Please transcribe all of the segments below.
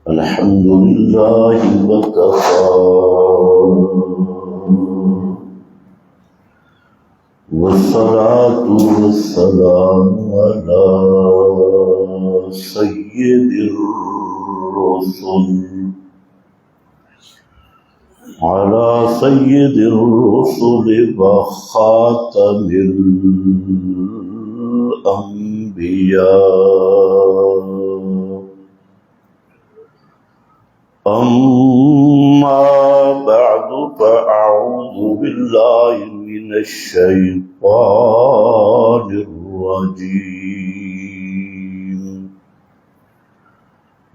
الحمد لله وكفى والصلاة والسلام على سيد الرسل وخاتم الأنبياء. أما بعد فأعوذ بالله من الشيطان الرجيم.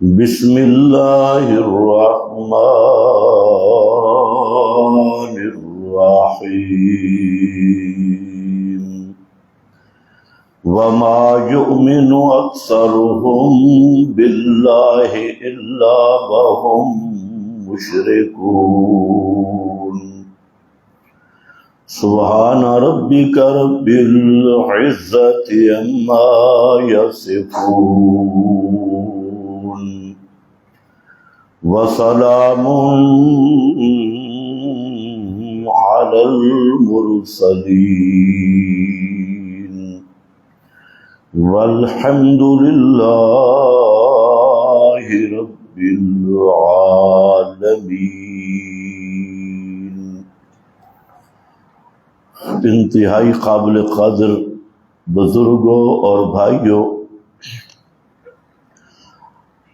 بسم الله الرحمن الرحيم. وما يؤمن أكثرهم بالله إلا وهم مشركون. سبحان ربك رب العزة عما يصفون وسلام على المرسلين والحمد لله رب العالمين. انتہائی قابل قدر بزرگوں اور بھائیوں،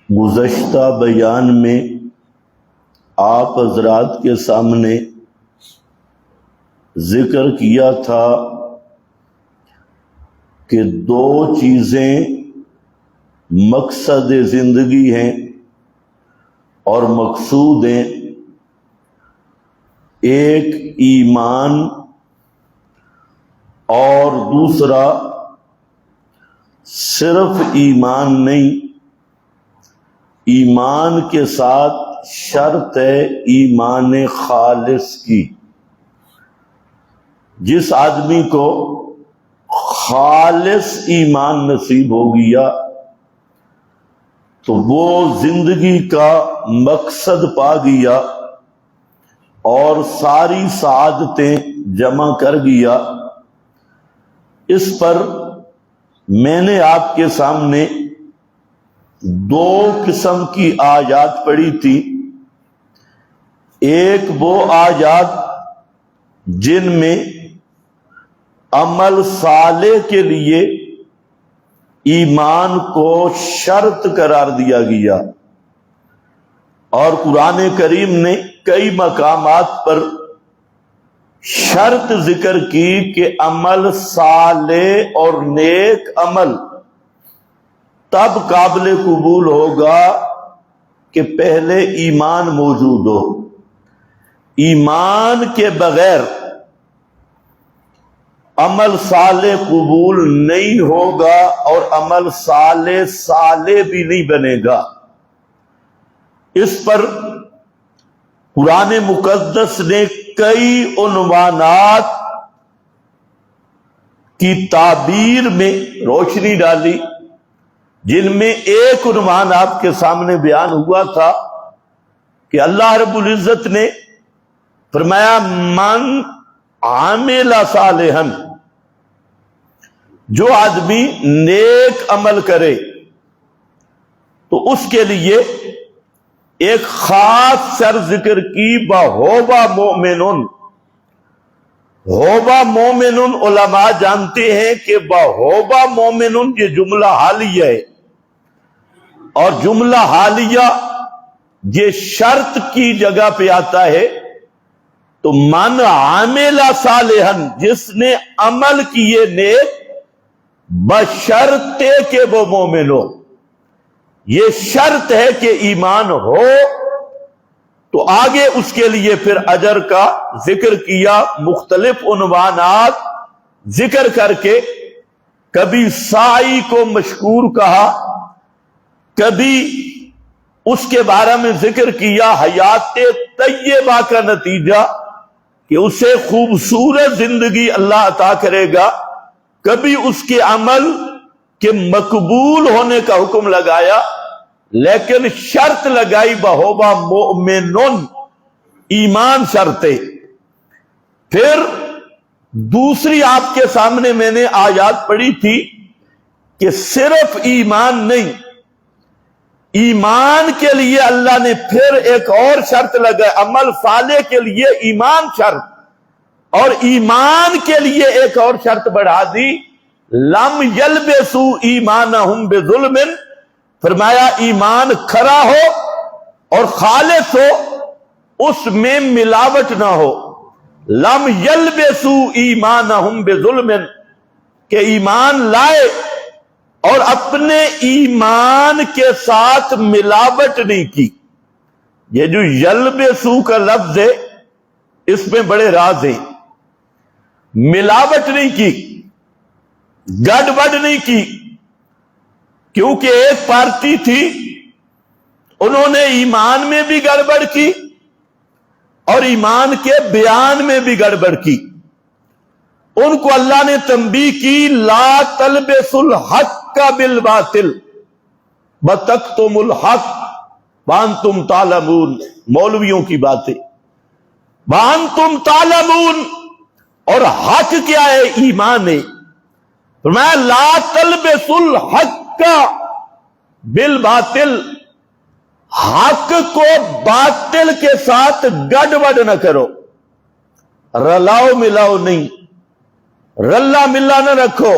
گزشتہ بیان میں آپ حضرات کے سامنے ذکر کیا تھا کہ دو چیزیں مقصد زندگی ہیں اور مقصود ہیں. ایک ایمان اور دوسرا صرف ایمان نہیں، ایمان کے ساتھ شرط ہے ایمان خالص کی. جس آدمی کو خالص ایمان نصیب ہو گیا تو وہ زندگی کا مقصد پا گیا اور ساری سعادتیں جمع کر گیا. اس پر میں نے آپ کے سامنے دو قسم کی آیات پڑھی تھی. ایک وہ آیات جن میں عمل صالح کے لیے ایمان کو شرط قرار دیا گیا، اور قرآن کریم نے کئی مقامات پر شرط ذکر کی کہ عمل صالح اور نیک عمل تب قابل قبول ہوگا کہ پہلے ایمان موجود ہو. ایمان کے بغیر عمل صالح قبول نہیں ہوگا اور عمل صالح بھی نہیں بنے گا. اس پر قرآن مقدس نے کئی عنوانات کی تعبیر میں روشنی ڈالی، جن میں ایک عنوان آپ کے سامنے بیان ہوا تھا کہ اللہ رب العزت نے فرمایا من عامل صالحا، جو آدمی نیک عمل کرے تو اس کے لیے ایک خاص شرط ذکر کی، بہوبا مومنون. ہوبا مومنون علماء جانتے ہیں کہ بہوبا مومنون یہ جملہ حالیہ ہے، اور جملہ حالیہ یہ شرط کی جگہ پہ آتا ہے. تو من عامل صالحا، جس نے عمل کیے نیک، بشرطے کہ وہ مومن ہو. یہ شرط ہے کہ ایمان ہو. تو آگے اس کے لیے پھر اجر کا ذکر کیا، مختلف عنوانات ذکر کر کے کبھی سعی کو مشکور کہا، کبھی اس کے بارے میں ذکر کیا حیات طیبہ کا نتیجہ کہ اسے خوبصورت زندگی اللہ عطا کرے گا، کبھی اس کے عمل کے مقبول ہونے کا حکم لگایا، لیکن شرط لگائی بہوبا مؤمنون، ایمان شرط ہے۔ پھر دوسری آپ کے سامنے میں نے آیات پڑھی تھی کہ صرف ایمان نہیں، ایمان کے لیے اللہ نے پھر ایک اور شرط لگائی، عمل صالح کے لیے ایمان شرط، اور ایمان کے لیے ایک اور شرط بڑھا دی، لم یلبسوا ایمانہم بظلم، فرمایا ایمان کھرا ہو اور خالص ہو، اس میں ملاوٹ نہ ہو۔ لم یلبسوا ایمانہم بظلم، کہ ایمان لائے اور اپنے ایمان کے ساتھ ملاوٹ نہیں کی۔ یہ جو یلبسوا کا لفظ ہے اس میں بڑے راز ہیں۔ ملاوٹ نہیں کی، گڑبڑ نہیں کی، کیونکہ ایک پارٹی تھی انہوں نے ایمان میں بھی گڑبڑ کی اور ایمان کے بیان میں بھی گڑبڑ کی۔ ان کو اللہ نے تنبیہ کی، لا تلبسوا الحق بالباطل وتکتموا الحق وانتم تعلمون، مولویوں کی باتیں، وانتم تعلمون، اور حق کیا ہے؟ ایمان ہے۔ فرمایا لا تلبسوا الحق بالباطل، حق کو باطل کے ساتھ گڑبڑ نہ کرو، رلاؤ ملاؤ نہیں، رلا ملا نہ رکھو۔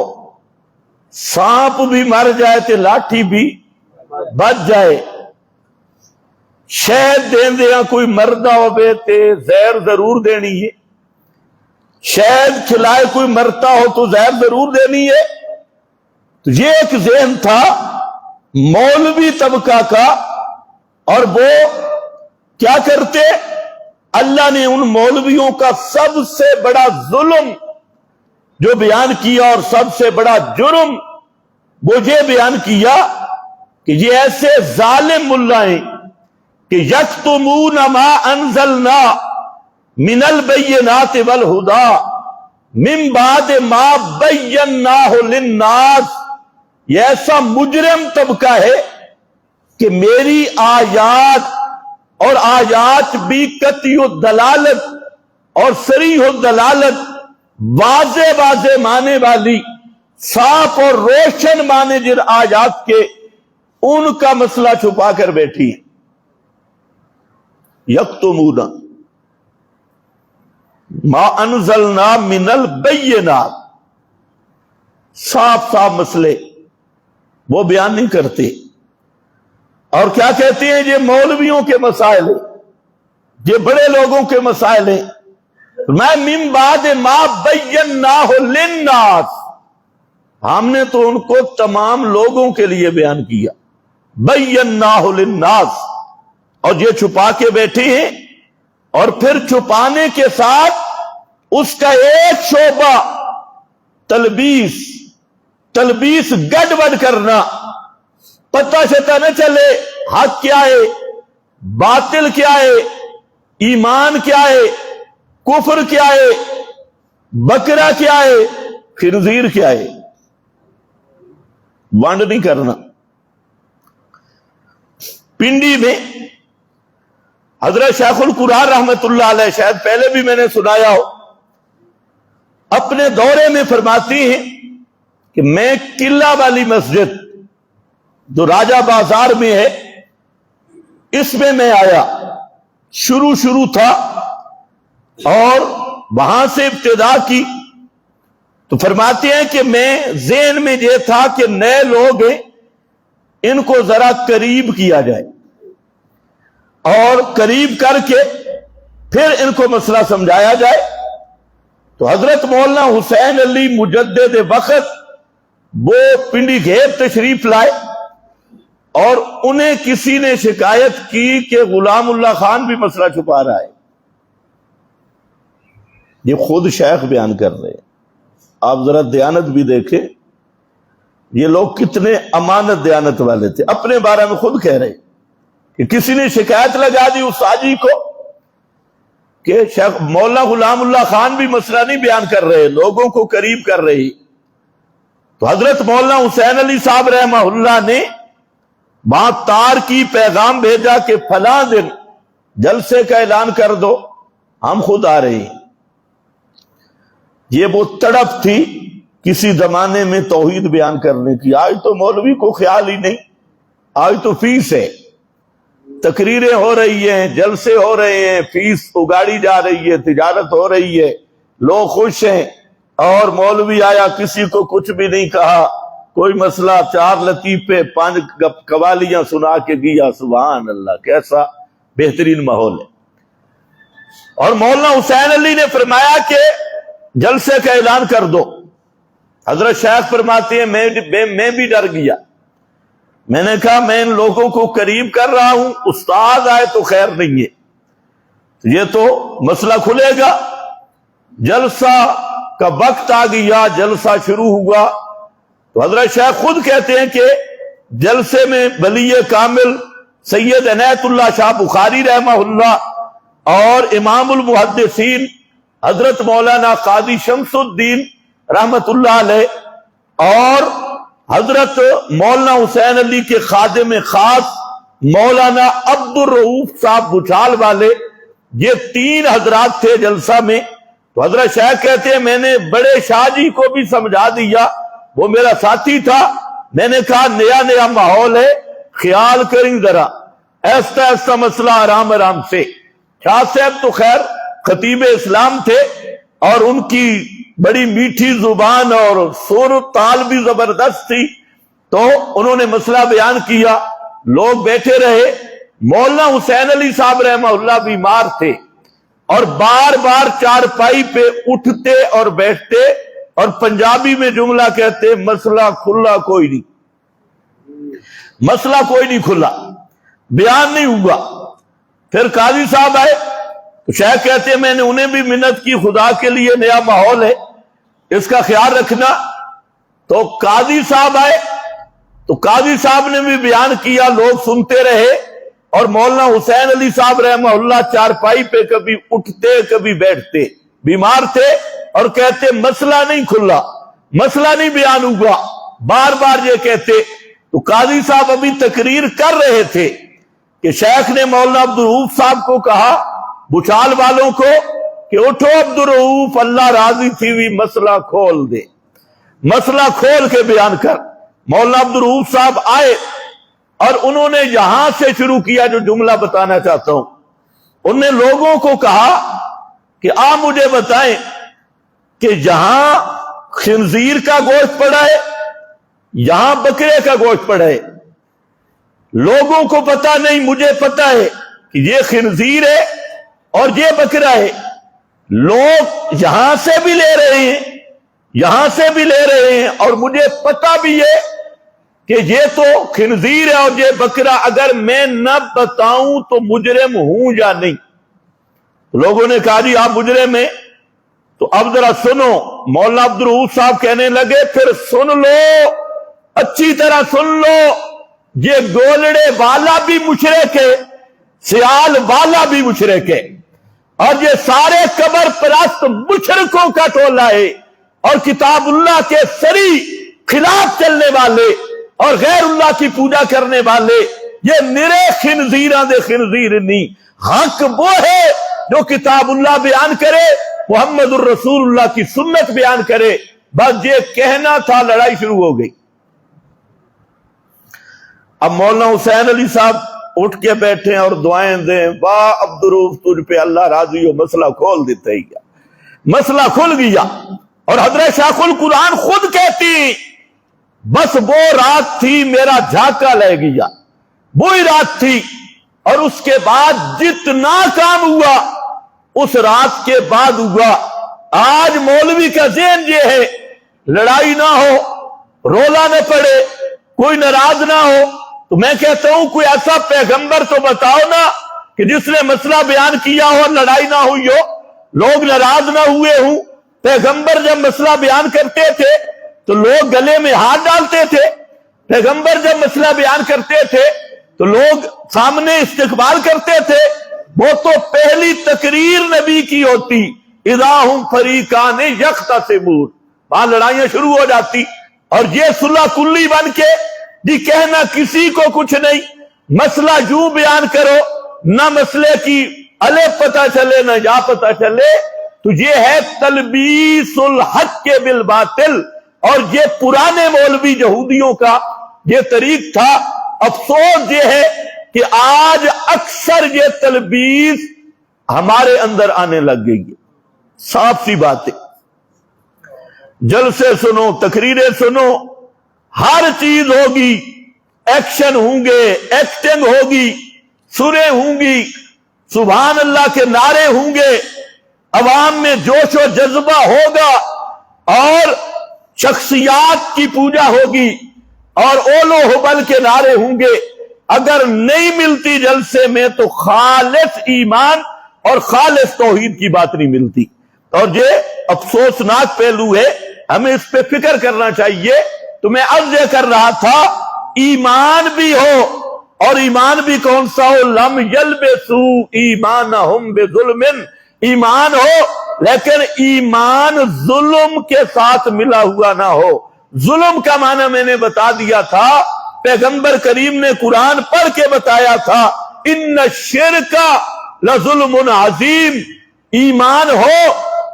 سانپ بھی مر جائے تو لاٹھی بھی بچ جائے، شہد دین دیا کوئی مردہ ہوئے تے زہر ضرور دینی ہے، شہد کھلائے کوئی مرتا ہو تو زہر ضرور دینی ہے۔ تو یہ ایک ذہن تھا مولوی طبقہ کا، اور وہ کیا کرتے؟ اللہ نے ان مولویوں کا سب سے بڑا ظلم جو بیان کیا اور سب سے بڑا جرم وہ یہ بیان کیا کہ یہ ایسے ظالم ملا ہیں کہ یکتمون ما انزلنا من البینات والہدی من بعد ما بیناہ للناس، یہ ایسا مجرم طبقہ ہے کہ میری آیات، اور آیات بھی قطعی الدلالت اور صریح الدلالت، واضح واضح معنی والی، صاف اور روشن معنی جن آیات کے، ان کا مسئلہ چھپا کر بیٹھی ہے۔ یکتمون ما انزلنا من البینات، صاف صاف مسئلے وہ بیان نہیں کرتے، اور کیا کہتے ہیں یہ مولویوں کے مسائل ہیں، یہ بڑے لوگوں کے مسائل ہیں۔ میں من بعد ما بیناہ للناس، ہم نے تو ان کو تمام لوگوں کے لیے بیان کیا، بیناہ للناس، اور یہ چھپا کے بیٹھے ہیں، اور پھر چھپانے کے ساتھ اس کا ایک شعبہ تلبیس گڑبڑ کرنا، پتہ شتہ نہ چلے حق کیا ہے، باطل کیا ہے، ایمان کیا ہے، کفر کیا ہے، بکرا کیا ہے، خنزیر کیا ہے، ونڈ نہیں کرنا۔ پنڈی میں حضرت شیخ القرآن رحمت اللہ علیہ، شاید پہلے بھی میں نے سنایا ہو، اپنے دورے میں فرماتی ہیں کہ میں قلعہ والی مسجد جو راجہ بازار میں ہے اس میں آیا، شروع تھا، اور وہاں سے ابتدا کی، تو فرماتے ہیں کہ میں ذہن میں یہ تھا کہ نئے لوگ ہیں، ان کو ذرا قریب کیا جائے، اور قریب کر کے پھر ان کو مسئلہ سمجھایا جائے۔ تو حضرت مولانا حسین علی مجدد وقت وہ پنڈی گھیب تشریف لائے، اور انہیں کسی نے شکایت کی کہ غلام اللہ خان بھی مسئلہ چھپا رہا ہے۔ یہ خود شیخ بیان کر رہے ہیں، آپ ذرا دیانت بھی دیکھیں، یہ لوگ کتنے امانت دیانت والے تھے، اپنے بارے میں خود کہہ رہے کہ کسی نے شکایت لگا دی اس حاجی کو کہ شیخ مولانا غلام اللہ خان بھی مسئلہ نہیں بیان کر رہے، لوگوں کو قریب کر رہی۔ تو حضرت مولانا حسین علی صاحب رحمہ اللہ نے وہاں تار کی پیغام بھیجا کہ فلاں دن جلسے کا اعلان کر دو، ہم خود آ رہے ہیں۔ یہ وہ تڑپ تھی کسی زمانے میں توحید بیان کرنے کی۔ آج تو مولوی کو خیال ہی نہیں، آج تو فیس ہے، تقریریں ہو رہی ہیں، جلسے ہو رہے ہیں، فیس اگاڑی جا رہی ہے، تجارت ہو رہی ہے، لوگ خوش ہیں، اور مولوی آیا کسی کو کچھ بھی نہیں کہا، کوئی مسئلہ، 4 لطیفے 5 قوالیاں سنا کے گیا۔ سبحان اللہ، کیسا بہترین ماحول ہے۔ اور مولانا حسین علی نے فرمایا کہ جلسے کا اعلان کر دو۔ حضرت شیخ فرماتے ہیں میں بھی ڈر گیا، میں نے کہا میں ان لوگوں کو قریب کر رہا ہوں، استاد آئے تو خیر نہیں ہے، یہ تو مسئلہ کھلے گا۔ جلسہ کا وقت آ گیا، جلسہ شروع ہوا تو حضرت شیخ خود کہتے ہیں کہ جلسے میں ولی کامل سید عنایت اللہ شاہ بخاری رحمہ اللہ اور امام المحدثین حضرت مولانا قاضی شمس الدین رحمت اللہ علیہ اور حضرت مولانا حسین علی کے خادم خاص مولانا عبد الرؤوف صاحب بچھال والے، یہ 3 حضرات تھے جلسہ میں۔ تو حضرت شیخ کہتے ہیں میں نے بڑے شاہ جی کو بھی سمجھا دیا، وہ میرا ساتھی تھا، میں نے کہا نیا ماحول ہے، خیال کریں ذرا، ایسا ایسا مسئلہ آرام آرام سے۔ شاہ صاحب تو خیر خطیب اسلام تھے اور ان کی بڑی میٹھی زبان اور سر و تال بھی زبردست تھی، تو انہوں نے مسئلہ بیان کیا، لوگ بیٹھے رہے۔ مولانا حسین علی صاحب رحمہ اللہ بیمار تھے اور بار بار چارپائی پہ اٹھتے اور بیٹھتے اور پنجابی میں جملہ کہتے مسئلہ کھلا کوئی نہیں، مسئلہ کوئی نہیں کھلا، بیان نہیں ہوا۔ پھر قاضی صاحب آئے تو شیخ کہتے ہیں میں نے انہیں بھی منت کی، خدا کے لیے نیا ماحول ہے، اس کا خیال رکھنا۔ تو قاضی صاحب آئے تو قاضی صاحب نے بھی بیان کیا، لوگ سنتے رہے، اور مولانا حسین علی صاحب رحمہ اللہ چارپائی پہ کبھی اٹھتے کبھی بیٹھتے، بیمار تھے اور کہتے مسئلہ نہیں کھلا، مسئلہ نہیں بیان ہوا، بار بار یہ کہتے۔ تو قاضی صاحب ابھی تقریر کر رہے تھے کہ شیخ نے مولانا عبد الرؤوف صاحب کو کہا، بچھال والوں کو، کہ اٹھو عبد الرؤوف، اللہ راضی تھی ہوئی مسئلہ کھول دے، مسئلہ کھول کے بیان کر۔ مولانا عبد الرؤوف صاحب آئے اور انہوں نے یہاں سے شروع کیا جو جملہ بتانا چاہتا ہوں۔ انہوں نے لوگوں کو کہا کہ آپ مجھے بتائیں کہ یہاں خنزیر کا گوشت پڑا ہے، یہاں بکرے کا گوشت پڑا ہے، لوگوں کو پتا نہیں، مجھے پتا ہے کہ یہ خنزیر ہے اور یہ بکرا ہے، لوگ یہاں سے بھی لے رہے ہیں، یہاں سے بھی لے رہے ہیں، اور مجھے پتا بھی ہے کہ یہ تو خنزیر ہے اور یہ بکرا، اگر میں نہ بتاؤں تو مجرم ہوں یا نہیں۔ لوگوں نے کہا جی آپ مجرم ہیں، تو اب ذرا سنو۔ مولانا عبد الرؤوف صاحب کہنے لگے پھر سن لو، اچھی طرح سن لو، یہ گولڑے والا بھی مشرک ہے، سیال والا بھی مشرک ہے، اور یہ سارے قبر پرست مشرکوں کا ٹولہ ہے، اور کتاب اللہ کے سری خلاف چلنے والے اور غیر اللہ کی پوجا کرنے والے، یہ نرے خنزیراں دے خنزیر نہیں۔ حق وہ ہے جو کتاب اللہ بیان کرے، محمد الرسول اللہ کی سنت بیان کرے۔ بس یہ کہنا تھا، لڑائی شروع ہو گئی۔ اب مولانا حسین علی صاحب اٹھ کے بیٹھے اور دعائیں دیں، واہ عبد الرؤوف تجھ پہ اللہ راضی ہو، مسئلہ کھول دیتا ہی گیا، مسئلہ کھل گیا۔ اور حضرت شیخ القرآن خود کہتی بس وہ رات تھی میرا جھاکا لے گیا، وہی رات تھی، اور اس کے بعد جتنا کام ہوا اس رات کے بعد ہوا۔ آج مولوی کا ذہن یہ ہے لڑائی نہ ہو، رولا نہ پڑے، کوئی ناراض نہ ہو، تو میں کہتا ہوں کوئی ایسا پیغمبر تو بتاؤ نا کہ جس نے مسئلہ بیان کیا ہو اور لڑائی نہ ہوئی ہو، لوگ ناراض نہ ہوئے ہوں۔ پیغمبر جب مسئلہ بیان کرتے تھے تو لوگ گلے میں ہاتھ ڈالتے تھے، پیغمبر جب مسئلہ بیان کرتے تھے تو لوگ سامنے استقبال کرتے تھے۔ وہ تو پہلی تقریر نبی کی ہوتی، اذا ہم فریقان یختصمون، وہاں لڑائیاں شروع ہو جاتی، اور یہ صلح کلی بن کے جی کہنا کسی کو کچھ نہیں، مسئلہ یوں بیان کرو، نہ مسئلے کی الف پتہ چلے نہ یا پتہ چلے، تو یہ ہے تلبیس الحق کے بالباطل، اور یہ پرانے مولوی یہودیوں کا یہ طریق تھا۔ افسوس یہ ہے کہ آج اکثر یہ تلبیس ہمارے اندر آنے لگ گئی ہے۔ صاف سی بات ہے، جلسے سنو، تقریریں سنو، ہر چیز ہوگی، ایکشن ہوں گے، ایکٹنگ ہوگی، سریں ہوں گی، سبحان اللہ کے نعرے ہوں گے، عوام میں جوش و جذبہ ہوگا، اور شخصیات کی پوجا ہوگی، اور اولو حبل کے نعرے ہوں گے۔ اگر نہیں ملتی جلسے میں تو خالص ایمان اور خالص توحید کی بات نہیں ملتی، اور یہ افسوسناک پہلو ہے، ہمیں اس پہ فکر کرنا چاہیے۔ تو میں عرض یہ کر رہا تھا، ایمان بھی ہو، اور ایمان بھی کون سا ہو؟ لم یلبسوا ایمانہم بظلم، ایمان ہو لیکن ایمان ظلم کے ساتھ ملا ہوا نہ ہو۔ ظلم کا معنی میں نے بتا دیا تھا، پیغمبر کریم نے قرآن پڑھ کے بتایا تھا، ان الشرک لظلم عظیم، ایمان ہو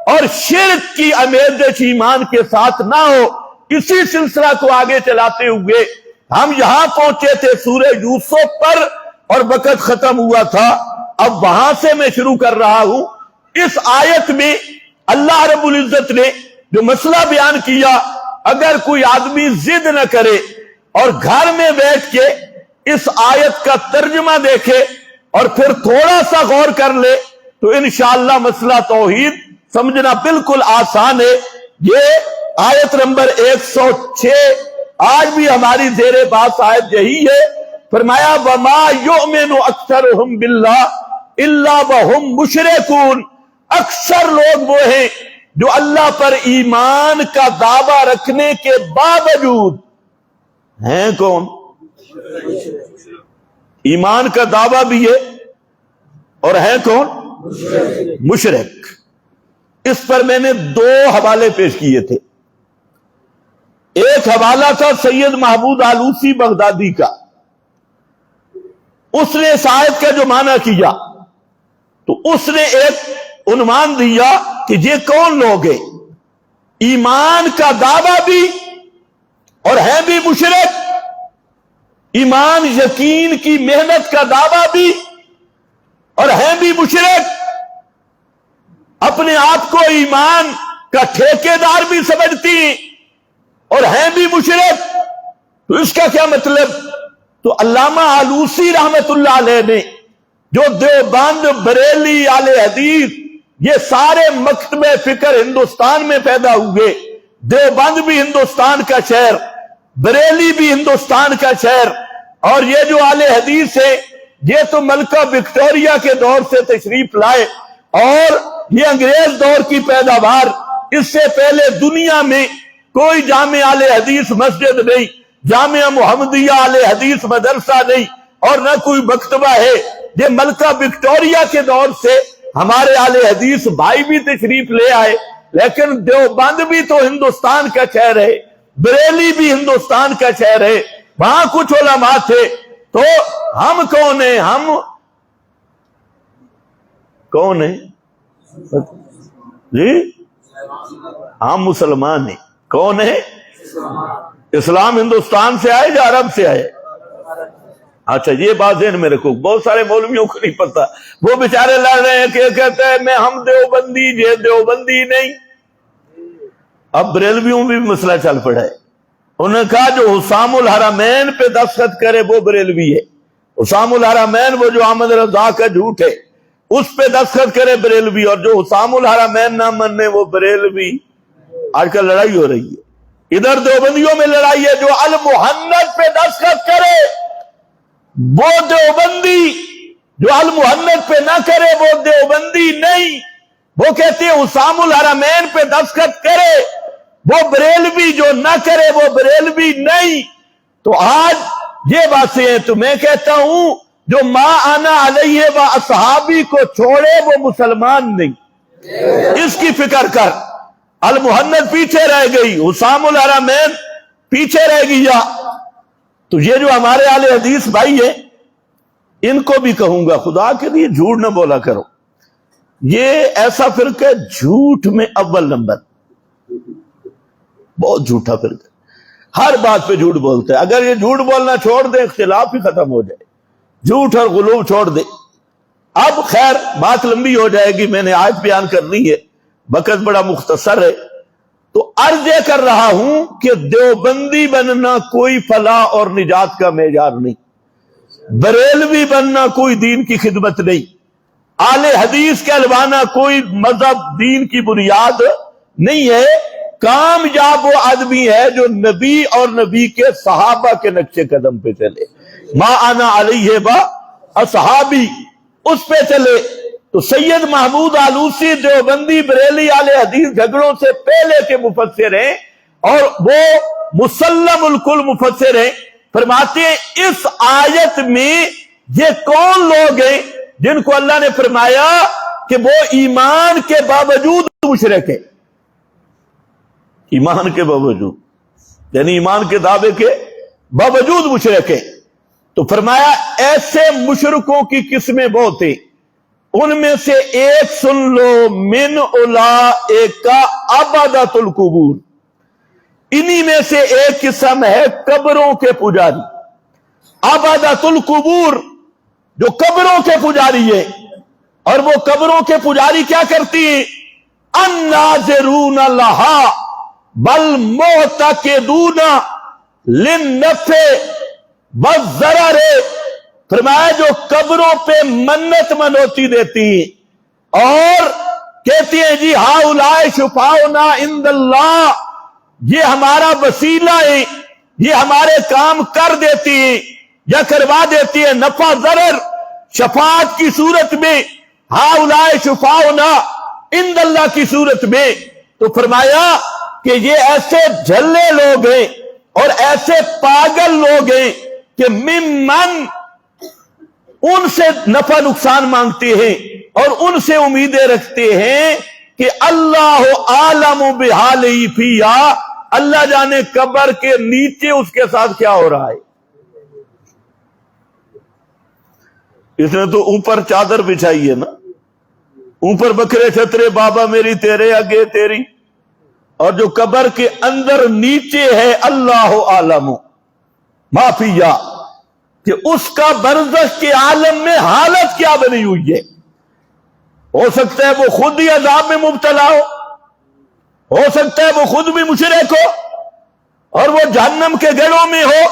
اور شرک کی آمیزش ایمان کے ساتھ نہ ہو۔ اسی سلسلہ کو آگے چلاتے ہوئے ہم یہاں پہنچے تھے سورہ یوسف پر، اور وقت ختم ہوا تھا، اب وہاں سے میں شروع کر رہا ہوں۔ اس آیت میں اللہ رب العزت نے جو مسئلہ بیان کیا، اگر کوئی آدمی ضد نہ کرے اور گھر میں بیٹھ کے اس آیت کا ترجمہ دیکھے اور پھر تھوڑا سا غور کر لے تو انشاءاللہ مسئلہ توحید سمجھنا بالکل آسان ہے۔ یہ آیت نمبر 106 آج بھی ہماری زیر بحث آیت یہی ہے۔ فرمایا وَمَا يُؤْمِنُ أَكْثَرُهُمْ بِاللَّهِ إِلَّا وَهُمْ مُشْرِكُونَ، اکثر لوگ وہ ہیں جو اللہ پر ایمان کا دعویٰ رکھنے کے باوجود ہیں کون؟ ایمان کا دعویٰ بھی ہے اور ہے کون؟ مشرک۔ اس پر میں نے 2 حوالے پیش کیے تھے۔ ایک حوالہ تھا سید محمود آلوسی بغدادی کا، اس نے اس آیت کا جو معنی کیا تو اس نے ایک عنوان دیا کہ یہ کون لوگ ہیں، ایمان کا دعویٰ بھی اور ہیں بھی مشرک، ایمان یقین کی محنت کا دعویٰ بھی اور ہیں بھی مشرک، اپنے آپ کو ایمان کا ٹھیکیدار بھی سمجھتی ہیں اور ہیں بھی مشرک۔ تو اس کا کیا مطلب؟ تو علامہ آلوسی رحمت اللہ علیہ نے جو دیوبند، بریلی، اہل حدیث، یہ سارے مکتب فکر ہندوستان میں پیدا ہوئے، دیوبند بھی ہندوستان کا شہر، بریلی بھی ہندوستان کا شہر، اور یہ جو اہل حدیث ہے یہ تو ملکہ وکٹوریہ کے دور سے تشریف لائے، اور یہ انگریز دور کی پیداوار۔ اس سے پہلے دنیا میں کوئی جامع اہل حدیث مسجد نہیں، جامعہ محمدیہ اہل حدیث مدرسہ نہیں، اور نہ کوئی مکتبہ ہے۔ یہ ملکہ وکٹوریہ کے دور سے ہمارے اہل حدیث بھائی بھی تشریف لے آئے، لیکن دیوبند بھی تو ہندوستان کا شہر ہے، بریلی بھی ہندوستان کا شہر ہے، وہاں کچھ علماء تھے۔ تو ہم کون ہیں؟ ہم کون ہیں جی؟ ہم مسلمان ہیں۔ کون ہیں؟ اسلام ہندوستان سے آئے یا عرب سے آئے؟ اچھا یہ بات ذہن میں رکھو، بہت سارے مولویوں کو نہیں پتا، وہ بیچارے لڑ رہے ہیں کہ کہتے ہیں میں ہم دیوبندی، یہ دیوبندی نہیں۔ اب بریلویوں بھی مسئلہ چل پڑا ہے، انہوں نے کہا جو حسام الحرمین پہ دستخط کرے وہ بریلوی ہے، حسام الحرمین وہ جو احمد رضا کا جھوٹ ہے اس پہ دستخط کرے بریلوی، اور جو حسام الحرمین نہ مننے وہ بریلوی۔ آج کل لڑائی ہو رہی ہے، ادھر دیوبندیوں میں لڑائی ہے، جو المحنت پہ دستخط کرے وہ دیوبندی، جو المحنت پہ نہ کرے وہ دیوبندی نہیں۔ وہ کہتے ہیں حسام الحرمین پہ دستخط کرے وہ بریلوی، جو نہ کرے وہ بریلوی نہیں۔ تو آج یہ باتیں ہیں، تو میں کہتا ہوں جو ما انا علیہ و اصحابی کو چھوڑے وہ مسلمان نہیں۔ اس کی فکر کر، المحنت پیچھے رہ گئی، حسام الحرمین پیچھے رہ گیا، تو یہ جو ہمارے اہل حدیث بھائی ہیں ان کو بھی کہوں گا خدا کے لیے جھوٹ نہ بولا کرو. یہ ایسا فرقہ ہے جھوٹ میں اول نمبر، بہت جھوٹا فرقہ، ہر بات پہ جھوٹ بولتے ہیں. اگر یہ جھوٹ بولنا چھوڑ دیں اختلاف ہی ختم ہو جائے، جھوٹ اور غلوب چھوڑ دیں. اب خیر بات لمبی ہو جائے گی، میں نے آج بیان کرنی ہے، وقت بڑا مختصر ہے. تو عرض یہ کر رہا ہوں کہ دیوبندی بننا کوئی فلاح اور نجات کا معیار نہیں، بریلوی بننا کوئی دین کی خدمت نہیں، اہل حدیث کہلوانا کوئی مذہب دین کی بنیاد نہیں ہے. کامیاب وہ آدمی ہے جو نبی اور نبی کے صحابہ کے نقش قدم پہ چلے، ما انا علیہ با اصحابی، اس پہ چلے. تو سید محمود آلوسی دیوبندی بریلی اہل حدیث جھگڑوں سے پہلے کے مفسر ہیں اور وہ مسلم الکل مفسر ہیں. فرماتے ہیں اس آیت میں یہ کون لوگ ہیں جن کو اللہ نے فرمایا کہ وہ ایمان کے باوجود مشرک ہیں، ایمان کے باوجود، یعنی ایمان کے دعوے کے باوجود مشرک ہیں. تو فرمایا ایسے مشرکوں کی قسمیں بہت ہیں، ان میں سے ایک سن لو، من اولئک عبدۃ القبور، انہی میں سے ایک قسم ہے قبروں کے پجاری. عبدۃ القبور جو قبروں کے پجاری ہے، اور وہ قبروں کے پجاری کیا کرتی ہیں؟ الناظرون لها بل معتقدون للنفع والضرر. فرمایا جو قبروں پہ منت منوتی دیتی ہیں اور کہتی ہیں جی ہؤلاء شفاؤنا عند اللہ، یہ ہمارا وسیلہ ہے، یہ ہمارے کام کر دیتی ہیں یا کروا دیتی ہے نفع ضرر شفاعت کی صورت میں، ہؤلاء شفاؤنا عند اللہ کی صورت میں. تو فرمایا کہ یہ ایسے جھلے لوگ ہیں اور ایسے پاگل لوگ ہیں کہ ممن، ان سے نفع نقصان مانگتے ہیں اور ان سے امیدیں رکھتے ہیں کہ اللہ عالم بحالہ فیہا، اللہ جانے قبر کے نیچے اس کے ساتھ کیا ہو رہا ہے. اس نے تو اوپر چادر بچھائی ہے نا، اوپر بکرے چھترے بابا میری تیرے آگے تیری، اور جو قبر کے اندر نیچے ہے اللہ عالم ما فیہا، کہ اس کا برزخ کے عالم میں حالت کیا بنی ہوئی ہے. ہو سکتا ہے وہ خود ہی عذاب میں مبتلا ہو سکتا ہے وہ خود بھی مشرک ہو اور وہ جہنم کے گڑھوں میں ہو،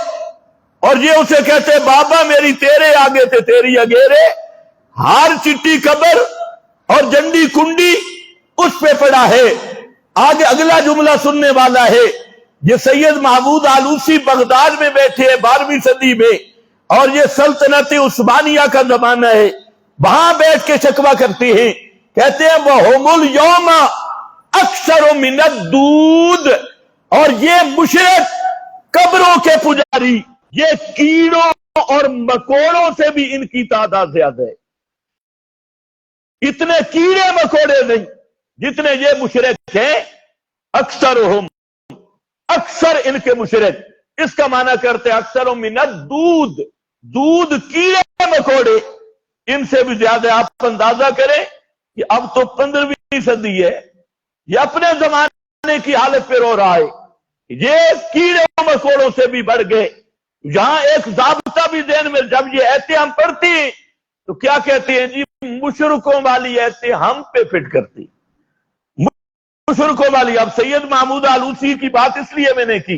اور یہ اسے کہتے بابا میری تیرے آگے تھے تیری اگیرے، ہار چٹی قبر اور جنڈی کنڈی اس پہ پڑا ہے. آگے اگلا جملہ سننے والا ہے، یہ سید محمود آلوسی بغداد میں بیٹھے ہیں 12ویں صدی میں، اور یہ سلطنت عثمانیہ کا زمانہ ہے، وہاں بیٹھ کے شکوہ کرتے ہیں، کہتے ہیں وَهُمُ الْيَوْمَ أَكْثَرُ مِنَ الدُّودِ، اور یہ مشرک قبروں کے پجاری، یہ کیڑوں اور مکوڑوں سے بھی ان کی تعداد زیادہ ہے. اتنے کیڑے مکوڑے نہیں جتنے یہ مشرک ہیں. اکثرہم، اکثر ان کے مشرک، اس کا معنی کرتے اکثر من الدود، دودھ کیڑے مکوڑے، ان سے بھی زیادہ. آپ اندازہ کریں کہ اب تو 15ویں صدی ہے، یہ اپنے زمانے کی حالت پہ رو رہا ہے، یہ کیڑے مکوڑوں سے بھی بڑھ گئے. یہاں ایک ضابطہ بھی ذہن میں، جب یہ ایتیں ہم پڑھتی ہیں تو کیا کہتے ہیں جی مشرکوں والی ایتیں ہم پہ فٹ کرتی، مشرکوں والی. اب سید محمود آلوسی کی بات اس لیے میں نے کی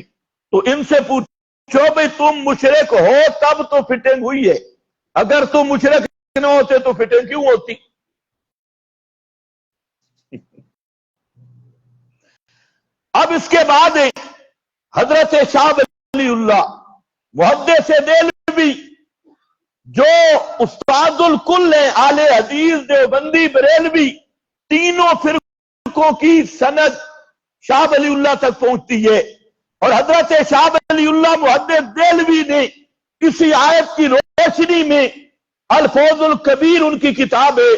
تو ان سے پوچھو بھئی تم مشرک ہو تب تو فٹنگ ہوئی ہے، اگر تم مشرک نہ ہوتے تو فٹنگ کیوں ہوتی؟ اب اس کے بعد حضرت شاہ ولی اللہ محدث دہلوی جو استاد الکل ہیں، اہل حدیث دیوبندی بریلوی، تینوں فرقوں کی سند شاہ ولی اللہ تک پہنچتی ہے. اور حضرت شاہ ولی اللہ محدث دہلوی نے کسی آیت کی روشنی میں، الفوز الکبیر ان کی کتاب ہے،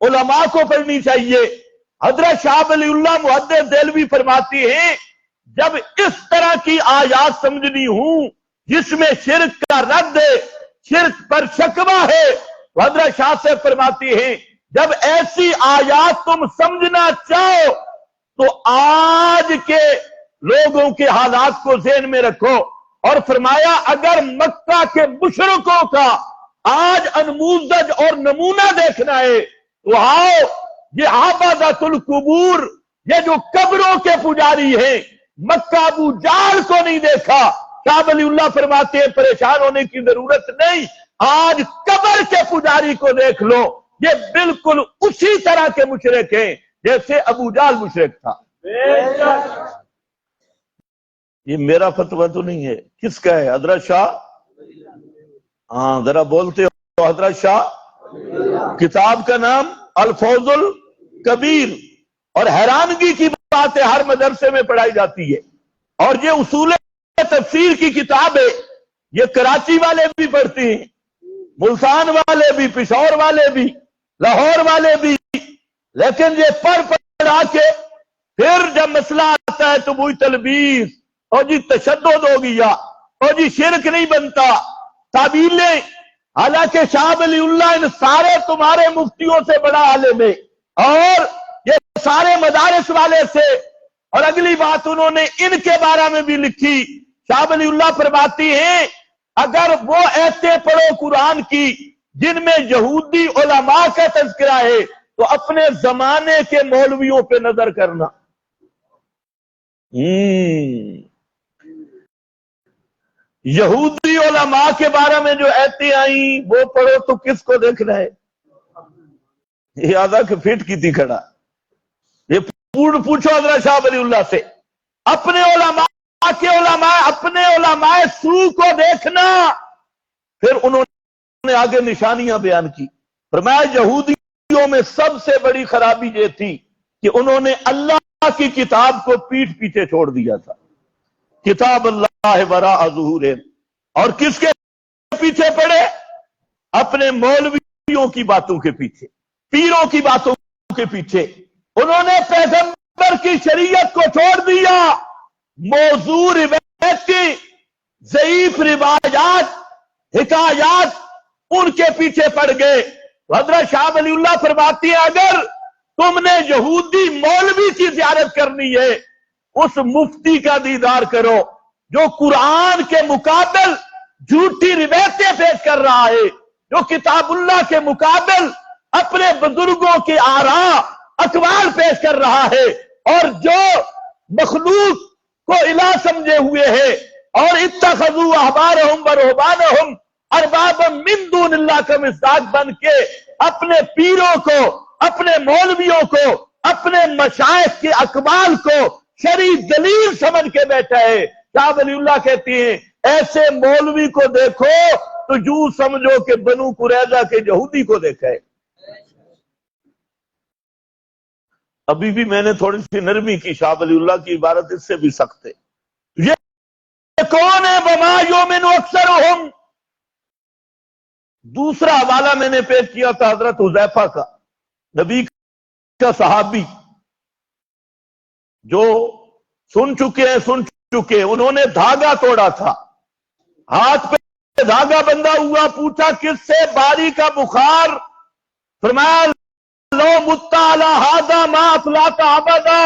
علماء کو پڑھنی چاہیے. حضرت شاہ ولی اللہ محدث دہلوی فرماتی ہیں جب اس طرح کی آیات سمجھنی ہوں جس میں شرک کا رد ہے، شرک پر شکوہ ہے۔ حضرت شاہ سے فرماتی ہیں جب ایسی آیات تم سمجھنا چاہو تو آج کے لوگوں کے حالات کو ذہن میں رکھو، اور فرمایا اگر مکہ کے مشرکوں کا آج انموذج اور نمونہ دیکھنا ہے تو آؤ، یہ عبادۃ القبور، یہ جو قبروں کے پجاری ہیں، مکہ ابو جہل کو نہیں دیکھا۔ شاہ ولی اللہ فرماتے ہیں پریشان ہونے کی ضرورت نہیں، آج قبر کے پجاری کو دیکھ لو، یہ بالکل اسی طرح کے مشرک ہیں جیسے ابو جہل مشرک تھا۔ یہ میرا فتویٰ تو نہیں ہے، کس کا ہے؟ حضرت شاہ، ہاں ذرا بولتے ہو حضرت شاہ۔ کتاب کا نام الفوز الکبیر، اور حیرانگی کی بات ہے ہر مدرسے میں پڑھائی جاتی ہے، اور یہ اصول تفسیر کی کتاب ہے، یہ کراچی والے بھی پڑھتے ہیں، ملتان والے بھی، پشاور والے بھی، لاہور والے بھی، لیکن یہ پڑھا کے پھر جب مسئلہ آتا ہے تو وہی تلبیس، اور جی تشدد ہو گیا، اور جی شرک نہیں بنتا، تعبیلیں۔ حالانکہ شاہ ولی اللہ ان سارے تمہارے مفتیوں سے بڑا عالم ہے، اور یہ سارے مدارس والے سے، اور اگلی بات انہوں نے ان کے بارے میں بھی لکھی۔ شاہ ولی اللہ فرماتی ہیں اگر وہ ایسے پڑھو قرآن کی جن میں یہودی علماء کا تذکرہ ہے تو اپنے زمانے کے مولویوں پہ نظر کرنا۔ یہودی علماء کے بارے میں جو ایتیں آئیں وہ پڑھو تو کس کو دیکھنا ہے؟ یہ آدھا کہ پھٹ کی تھی کھڑا۔ یہ پوچھو حضرت شاہ ولی اللہ سے، اپنے علماء کے علماء، اپنے علماء سو کو دیکھنا۔ پھر انہوں نے آگے نشانیاں بیان کی، فرمایا یہودیوں میں سب سے بڑی خرابی یہ تھی کہ انہوں نے اللہ کی کتاب کو پیٹھ پیچھے چھوڑ دیا تھا۔ کتاب اللہ وراء ظہورہم، اور کس کے پیچھے پڑے؟ اپنے مولویوں کی باتوں کے پیچھے، پیروں کی باتوں کے پیچھے۔ انہوں نے پیغمبر کی شریعت کو چھوڑ دیا، موضوع روایتی، ضعیف روایات، حکایات، ان کے پیچھے پڑ گئے۔ حضرت شاہ ولی اللہ فرماتی ہے اگر تم نے یہودی مولوی کی زیارت کرنی ہے، اس مفتی کا دیدار کرو جو قرآن کے مقابل جھوٹی روایتیں پیش کر رہا ہے، جو کتاب اللہ کے مقابل اپنے بزرگوں کی آراء اقوال پیش کر رہا ہے، اور جو مخلوق کو الہ سمجھے ہوئے ہے، اور اتخذوا احبارہم ورہبانہم اربابا من دون اللہ کا مصداق بن کے اپنے پیروں کو، اپنے مولویوں کو، اپنے مشائخ کے اقوال کو شرعی دلیل سمجھ کے بیٹھا ہے۔ شاہ ولی اللہ کہتی ہیں ایسے مولوی کو دیکھو تو یوں سمجھو کہ بنو قریظہ کے یہودی کو دیکھا ہے۔ ابھی بھی میں نے تھوڑی سی نرمی کی، شاہ ولی اللہ کی عبارت اس سے بھی سخت ہے۔ یہ کون ہے؟ وما یؤمن اکثرہم۔ دوسرا حوالہ میں نے پیش کیا تھا حضرت حذیفہ کا، نبی کا صحابی جو سن چکے، انہوں نے دھاگا توڑا تھا، ہاتھ پہ دھاگا بندھا ہوا، پوچھا کس سے؟ باری کا بخار۔ فرمایا لو مت علی ھذا ما افلحت ابدا،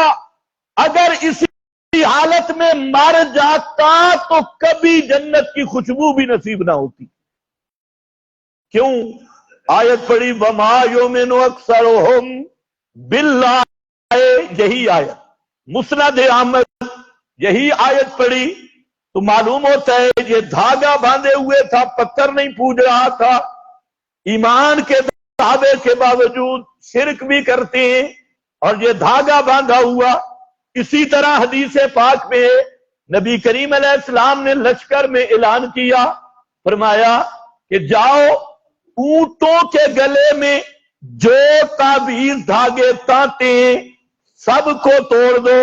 اگر اسی حالت میں مر جاتا تو کبھی جنت کی خوشبو بھی نصیب نہ ہوتی۔ کیوں؟ آیت پڑھی وما یؤمن اکثرہم باللہ، یہی آیت مسند احمد، یہی آیت پڑھی تو معلوم ہوتا ہے یہ دھاگا باندھے ہوئے تھا، پتھر نہیں پوج رہا تھا، ایمان کے دعوے کے باوجود شرک بھی کرتے ہیں، اور یہ دھاگا باندھا ہوا۔ اسی طرح حدیث پاک میں نبی کریم علیہ السلام نے لشکر میں اعلان کیا، فرمایا کہ جاؤ اونٹوں کے گلے میں جو تعویذ دھاگے تانتے ہیں سب کو توڑ دو۔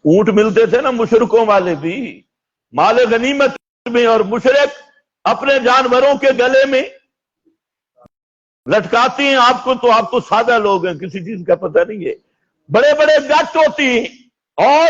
اونٹ ملتے تھے نا مشرکوں والے بھی، مال غنیمت میں، اور مشرک اپنے جانوروں کے گلے میں لٹکاتی ہیں۔ آپ کو تو، آپ تو سادہ لوگ ہیں، کسی چیز کا پتہ نہیں ہے، بڑے بڑے گٹ ہوتی ہیں اور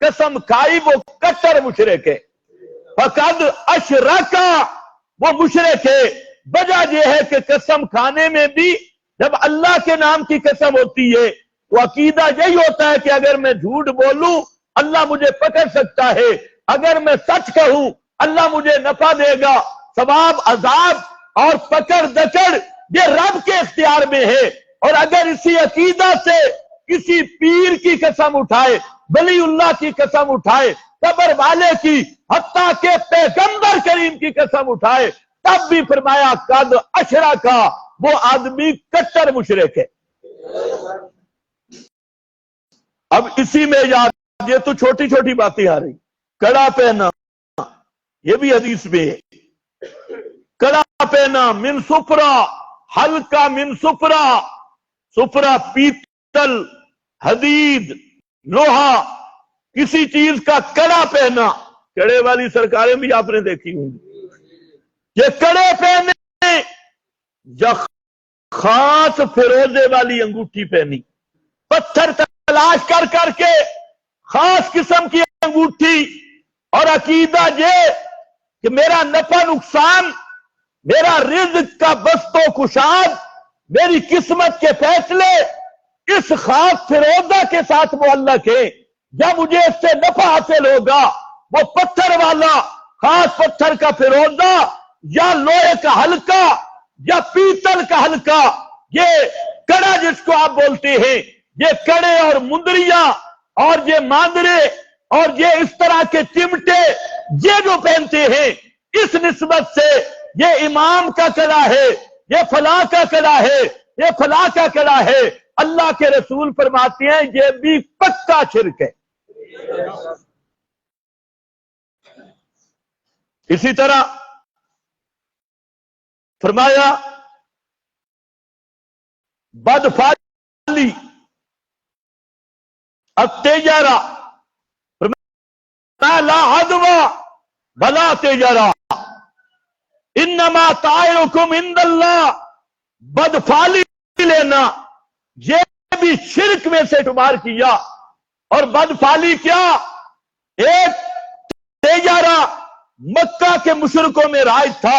قسم کھائی وہ کٹر مشرک ہے. فقد اشرکا وہ مشرک ہے. وجہ یہ ہے کہ قسم کھانے میں بھی جب اللہ کے نام کی قسم ہوتی ہے تو عقیدہ یہی ہوتا ہے کہ اگر میں جھوٹ بولوں اللہ مجھے پکڑ سکتا ہے, اگر میں سچ کہوں اللہ مجھے نفع دے گا. ثواب عذاب اور پکڑ دکڑ یہ رب کے اختیار میں ہے. اور اگر اسی عقیدہ سے کسی پیر کی قسم اٹھائے, ولی اللہ کی قسم اٹھائے, قبر والے کی, حتیٰ کہ پیغمبر کریم کی قسم اٹھائے, تب بھی فرمایا قد اشرکا وہ آدمی کٹر مشرک ہے. اب اسی میں یاد, یہ تو چھوٹی چھوٹی باتیں آ رہی. کڑا پہنا یہ بھی حدیث میں ہے. کڑا پہنا من سفرا, ہلکا من سفرا, سفرا پیتل, حدید, لوہا, کسی چیز کا کڑا پہنا. کڑے والی سرکاریں بھی آپ نے دیکھی ہوں گی. یہ کڑے پہنے یا خاص فیروزے والی انگوٹھی پہنی, پتھر تلاش کر کر کے خاص قسم کی انگوٹھی, اور عقیدہ یہ کہ میرا نفع نقصان, میرا رزق کا بست و کشاد, میری قسمت کے فیصلے اس خاص فیروزہ کے ساتھ معلق ہے. یا مجھے اس سے نفع حاصل ہوگا وہ پتھر والا خاص پتھر کا فیروزہ, یا لوہے کا ہلکا, یا پیتل کا ہلکا. یہ کڑا جس کو آپ بولتے ہیں, یہ کڑے اور مندریاں اور یہ ماندرے اور یہ اس طرح کے چمٹے یہ جو پہنتے ہیں, اس نسبت سے یہ امام کا کڑا ہے, یہ فلاں کا کڑا ہے, یہ فلاں کا کڑا ہے. اللہ کے رسول فرماتے ہیں یہ بھی پکا شرک ہے. اسی طرح فرمایا بدفعلی التجارہ, فرمایا لا عدوہ بلا تجارہ انما طائرکم عند اللہ. بدفعلی لینا یہ بھی شرک میں سے شمار کیا. اور بدفعلی کیا؟ ایک تجارہ مکہ کے مشرکوں میں رائج تھا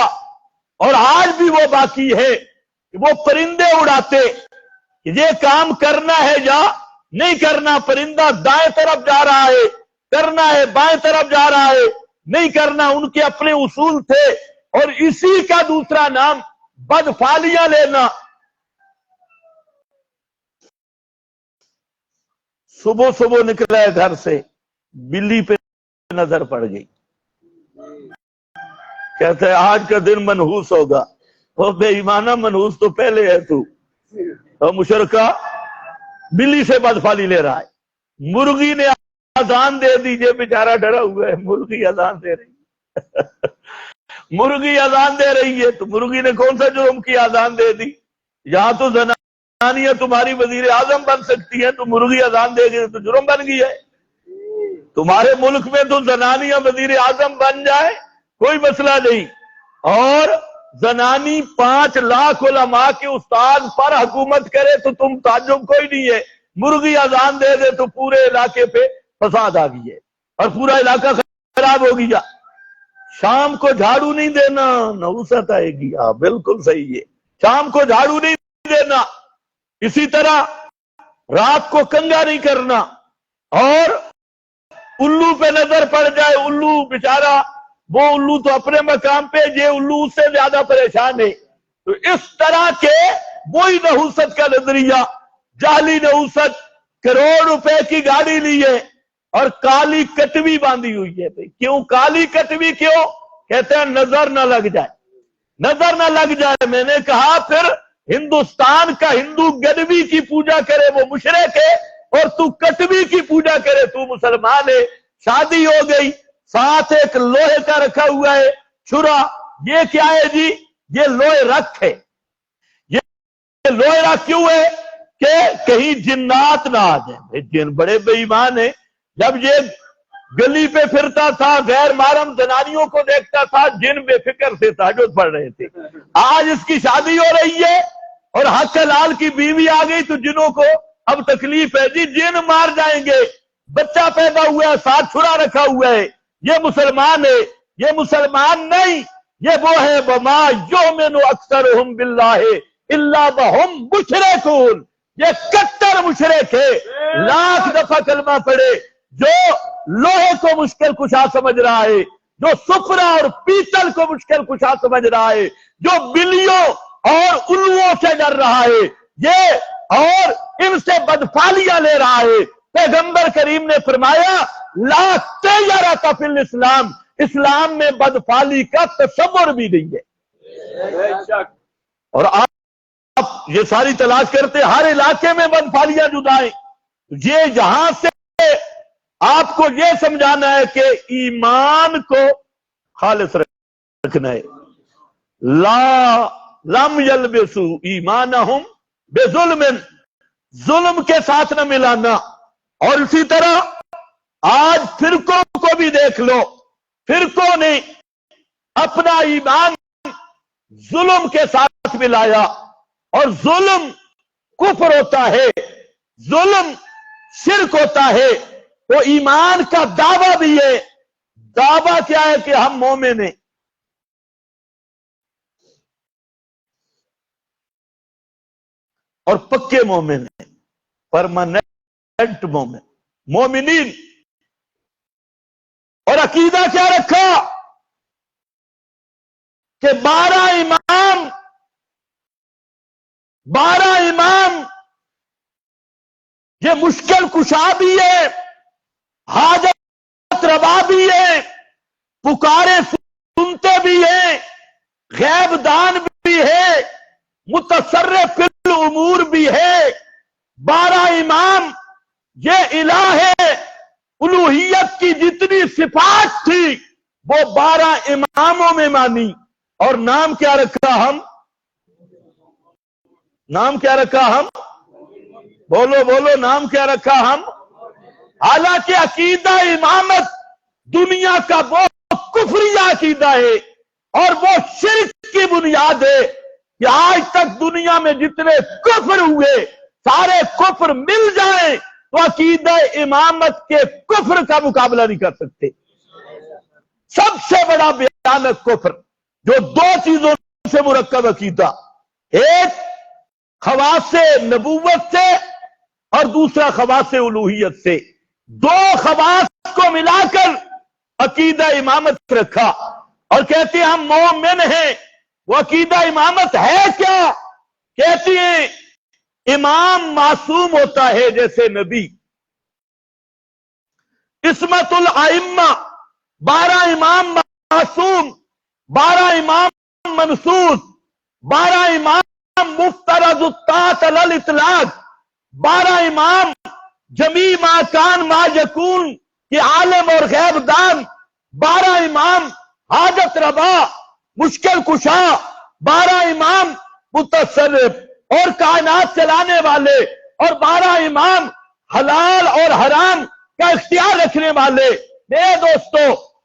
اور آج بھی وہ باقی ہے کہ وہ پرندے اڑاتے, یہ کام کرنا ہے یا نہیں کرنا. پرندہ دائیں طرف جا رہا ہے, کرنا ہے, بائیں طرف جا رہا ہے, نہیں کرنا. ان کے اپنے اصول تھے, اور اسی کا دوسرا نام بدفعلیاں لینا. صبح صبح نکلا ہے گھر سے, بلی پہ نظر پڑ گئی, کہتے ہیں آج کا دن منحوس ہوگا. اور بے ایمانہ منحوس تو پہلے ہے تو, اور مشرکہ بلی سے بدفعلی لے رہا ہے. مرغی نے اذان دے دی, یہ بیچارہ ڈرا ہوا ہے, مرغی اذان دے رہی مرغی اذان دے رہی ہے تو مرغی نے کون سا جرم کی اذان دے دی. یہاں تو زنانیاں تمہاری وزیر اعظم بن سکتی ہیں, تو مرغی اذان دے گی تو جرم بن گئی ہے. تمہارے ملک میں تو زنانیاں وزیر اعظم بن جائے کوئی مسئلہ نہیں, اور زنانی 5 لاکھ علماء کے استاد پر حکومت کرے تو تم تعجب کوئی نہیں ہے. مرغی اذان دے دے تو پورے علاقے پہ فساد آ گئی ہے اور پورا علاقہ خراب ہو گیا. شام کو جھاڑو نہیں دینا, نحوست آئے گی. ہاں بالکل صحیح ہے, شام کو جھاڑو نہیں دینا. اسی طرح رات کو کنگا نہیں کرنا, اور الو پہ نظر پڑ جائے, الو بیچارہ وہ الو تو اپنے مقام پہ, یہ الو اس سے زیادہ پریشان ہے. تو اس طرح کے وہی نحوست کا نظریہ, جعلی نحوست. کروڑ روپے کی گاڑی لی ہے اور کالی کٹوی باندھی ہوئی ہے. کیوں کالی کٹوی کیوں؟ کہتے ہیں نظر نہ لگ جائے, نظر نہ لگ جائے. میں نے کہا پھر ہندوستان کا ہندو گدوی کی پوجا کرے وہ مشرک ہے, اور تو کٹوی کی پوجا کرے تو مسلمان ہے. شادی ہو گئی, ساتھ ایک لوہے کا رکھا ہوا ہے چھرا. یہ کیا ہے جی؟ یہ لوہے رکھ ہے. یہ لوہے رکھ کیوں ہے؟ کہ کہیں جنات نہ آ جائیں. جن بڑے بے ایمان ہیں. جب یہ گلی پہ پھرتا تھا, غیر محرم زنانیوں کو دیکھتا تھا, جن بے فکر سے تہجد پڑھ رہے تھے. آج اس کی شادی ہو رہی ہے اور حق حلال کی بیوی آ گئی تو جنوں کو اب تکلیف ہے جی, جن مار جائیں گے. بچہ پیدا ہوا ہے ساتھ چھڑا رکھا ہوا ہے، یہ مسلمان ہے، یہ مسلمان نہیں، یہ وہ ہے وما یؤمن اکثرهم باللہ الا وهم مشرکون، یہ کٹر مشرک ہے، لاکھ دفعہ کلمہ پڑھے، جو لوہے کو مشکل کشا سمجھ رہا ہے، جو سفرہ اور پیتل کو مشکل کشا سمجھ رہا ہے، جو بلیوں اور الووں سے ڈر رہا ہے، یہ اور ان سے بدفالیاں لے رہا ہے، پیغمبر کریم نے فرمایا لا تیرۃ فی الاسلام، اسلام میں بدفالی کا تصور بھی نہیں ہے۔ اور آپ یہ ساری تلاش کرتے ہر علاقے میں بدفالیاں جدائیں، یہ یہاں سے آپ کو یہ سمجھانا ہے کہ ایمان کو خالص رکھنا ہے، لم یلبسوا ایمانہم بظلم، ظلم کے ساتھ نہ ملانا۔ اور اسی طرح آج فرقوں کو بھی دیکھ لو، فرقوں نے اپنا ایمان ظلم کے ساتھ ملایا، اور ظلم کفر ہوتا ہے، ظلم شرک ہوتا ہے، وہ ایمان کا دعویٰ بھی ہے۔ دعویٰ کیا ہے کہ ہم مومن ہیں، اور پکے مومن ہیں، پرماننٹ مومن، مومنین۔ اور عقیدہ کیا رکھا کہ 12 امام یہ مشکل کشا بھی ہے، حاجت روا بھی ہے، پکارے سنتے بھی ہیں، غیب دان بھی ہے، متصرف فی الامور بھی ہے۔ 12 امام یہ الہ ہے، الوہیت کی جتنی صفات تھی وہ 12 اماموں میں مانی۔ اور نام کیا رکھا ہم؟ نام کیا رکھا ہم؟ بولو بولو، نام کیا رکھا ہم؟ حالانکہ عقیدہ امامت دنیا کا وہ کفریہ عقیدہ ہے، اور وہ شرک کی بنیاد ہے کہ آج تک دنیا میں جتنے کفر ہوئے سارے کفر مل جائیں تو عقیدہ امامت کے کفر کا مقابلہ نہیں کر سکتے۔ سب سے بڑا بھیانک کفر جو 2 چیزوں سے مرکب عقیدہ، ایک خواص نبوت سے اور دوسرا خواص الوہیت سے، 2 خواص کو ملا کر عقیدہ امامت رکھا اور کہتے ہیں ہم مومن ہیں۔ وہ عقیدہ امامت ہے کیا؟ کہتی ہیں امام معصوم ہوتا ہے جیسے نبی، عصمت الائمہ، 12 امام معصوم، 12 امام منصوص، 12 امام مفترض الطاعت علی الاطلاق، 12 امام جمیع ما کان ما یکون کے عالم اور غیب دان، 12 امام حاجت روا مشکل کشا، 12 امام متصرف اور کائنات چلانے والے، اور 12 امام حلال اور حرام کا اختیار رکھنے والے۔ میرے دوستو،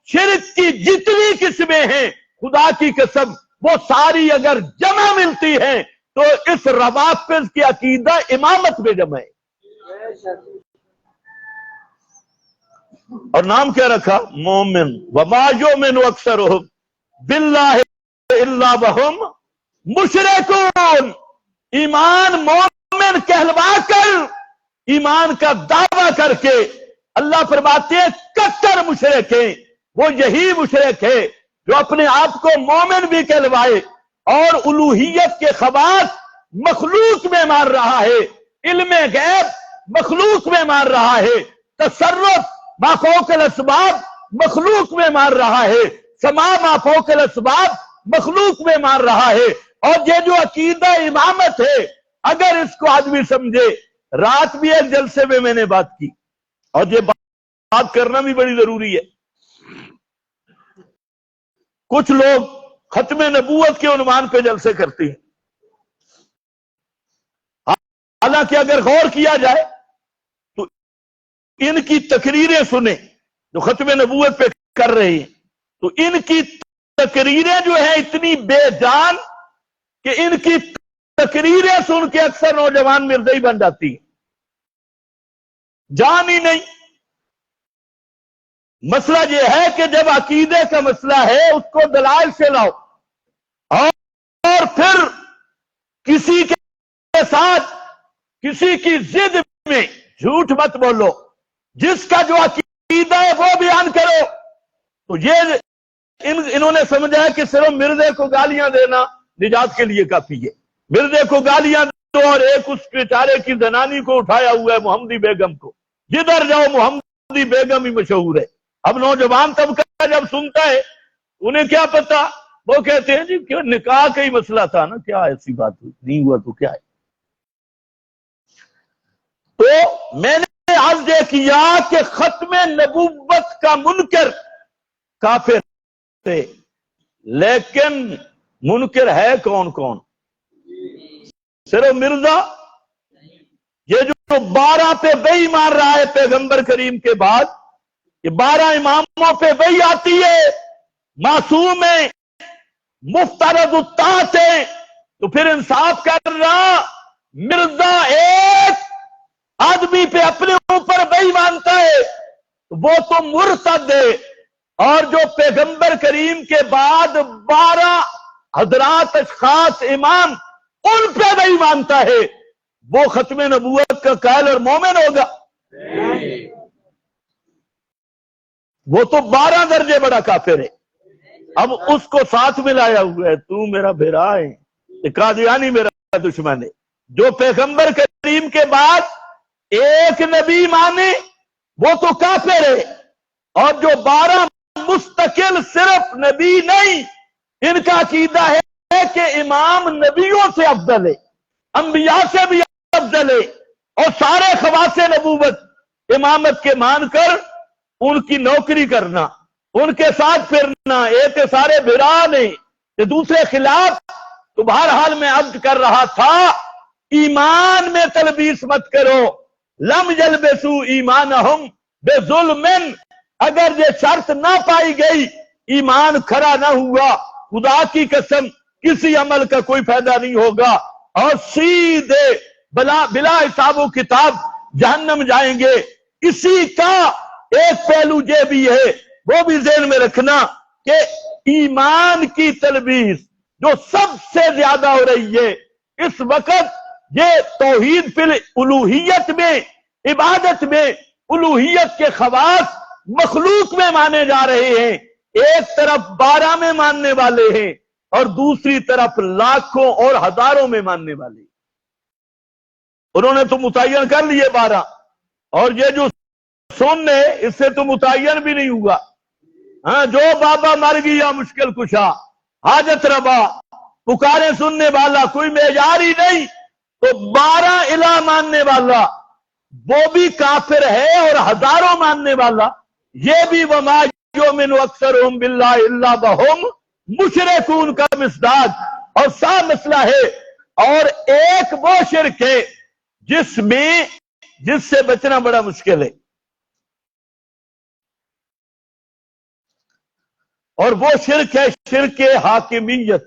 شرک کی جتنی قسمیں ہیں خدا کی قسم وہ ساری اگر جمع ملتی ہیں تو اس روافض کی عقیدہ امامت میں جمع ہے۔ اور نام کیا رکھا؟ مومن۔ وما یؤمن اکثرهم باللہ الا وهم مشرکون۔ ایمان مومن کہلوا کر، ایمان کا دعویٰ کر کے اللہ فرماتے ہیں کٹر مشرک ہیں۔ وہ یہی مشرک ہے جو اپنے آپ کو مومن بھی کہلوائے اور الوہیت کے خواص مخلوق میں مار رہا ہے، علم غیب مخلوق میں مار رہا ہے، تصرف ما فوق الاسباب مخلوق میں مار رہا ہے، سما ما فوق الاسباب مخلوق میں مار رہا ہے۔ اور یہ جو عقیدہ امامت ہے اگر اس کو آدمی سمجھے، رات بھی ایک جلسے میں نے بات کی اور یہ بات کرنا بھی بڑی ضروری ہے، کچھ لوگ ختم نبوت کے عنوان پہ جلسے کرتے ہیں، حالانکہ اگر غور کیا جائے تو ان کی تقریریں سنیں جو ختم نبوت پہ کر رہے ہیں، تو ان کی تقریریں جو ہیں اتنی بے جان کہ ان کی تقریریں سن کے اکثر نوجوان مرزائی بن جاتی ہیں، جان ہی نہیں۔ مسئلہ یہ ہے کہ جب عقیدے کا مسئلہ ہے اس کو دلائل سے لاؤ، اور پھر کسی کے ساتھ کسی کی ضد میں جھوٹ مت بولو، جس کا جو عقیدہ ہے وہ بیان کرو۔ تو یہ انہوں نے سمجھا ہے کہ صرف مرزے کو گالیاں دینا نجات کے لیے کافی ہے۔ مرزے کو گالیاں دو، اور ایک اس بیچارے کی زنانی کو اٹھایا ہوا ہے، محمدی بیگم کو، جدھر جاؤ محمدی بیگم ہی مشہور ہے۔ اب نوجوان طبقہ جب سنتا ہے انہیں کیا پتا، وہ کہتے ہیں جی کیوں نکاح کا ہی مسئلہ تھا نا، کیا ایسی بات نہیں ہوا تو کیا ہے۔ تو میں نے عرض یہ کیا کہ ختم نبوت کا منکر کافر تھے، لیکن منکر ہے کون کون؟ صرف مرزا؟ یہ جو 12 پہ وحی مار رہا ہے پیغمبر کریم کے بعد، یہ 12 اماموں پہ وحی آتی ہے، معصوم ہیں، مفترض الطاعت ہیں، تو پھر انصاف کر رہا مرزا ایک آدمی پہ اپنے اوپر وحی مانتا ہے وہ تو مرتد ہے، اور جو پیغمبر کریم کے بعد 12 حضرات اشخاص امام ان پہ وحی مانتا ہے وہ ختم نبوت کا قائل اور مومن ہوگا؟ وہ تو 12 درجے بڑا کافر ہے۔ اب اس کو ساتھ میں لایا ہوا ہے، تو میرا بھیرا ہے، قادیانی میرا دشمن ہے۔ جو پیغمبر کریم کے بعد ایک نبی مانے وہ تو کافر ہے، اور جو 12 مستقل صرف نبی نہیں، ان کا عقیدہ ہے کہ امام نبیوں سے افضل ہے، انبیاء سے بھی افضل ہے، اور سارے خواص نبوت امامت کے مان کر ان کی نوکری کرنا، ان کے ساتھ پھرنا، ایک سارے بران ہیں کہ دوسرے خلاف۔ تو بہرحال میں عرض کر رہا تھا ایمان میں تلبیس مت کرو، لم یلبسوا ایمانہم بظلم، اگر یہ شرط نہ پائی گئی ایمان کھڑا نہ ہوا، خدا کی قسم کسی عمل کا کوئی فائدہ نہیں ہوگا، اور سیدھے بلا حساب و کتاب جہنم جائیں گے۔ اسی کا ایک پہلو یہ بھی ہے، وہ بھی ذہن میں رکھنا کہ ایمان کی تلبیس جو سب سے زیادہ ہو رہی ہے اس وقت، یہ توحید فی الوہیت میں، عبادت میں الوہیت کے خواص مخلوق میں مانے جا رہے ہیں، ایک طرف 12 میں ماننے والے ہیں اور دوسری طرف لاکھوں اور ہزاروں میں ماننے والے ہیں۔ انہوں نے تو متعین کر لیے 12، اور یہ جو سننے اس سے تو متعین بھی نہیں ہوا۔ ہاں، جو بابا مر گیا مشکل کشا، حاجت روا، پکارے سننے والا، کوئی معیار ہی نہیں، تو 12 الہ ماننے والا وہ بھی کافر ہے، اور ہزاروں ماننے والا یہ بھی وما یؤمن اکثرهم باللہ الا وہم مشرکون کا مصداق اور صاف مسئلہ ہے۔ اور ایک وہ شرک ہے جس سے بچنا بڑا مشکل ہے، اور وہ شرک ہے شرک حاکمیت،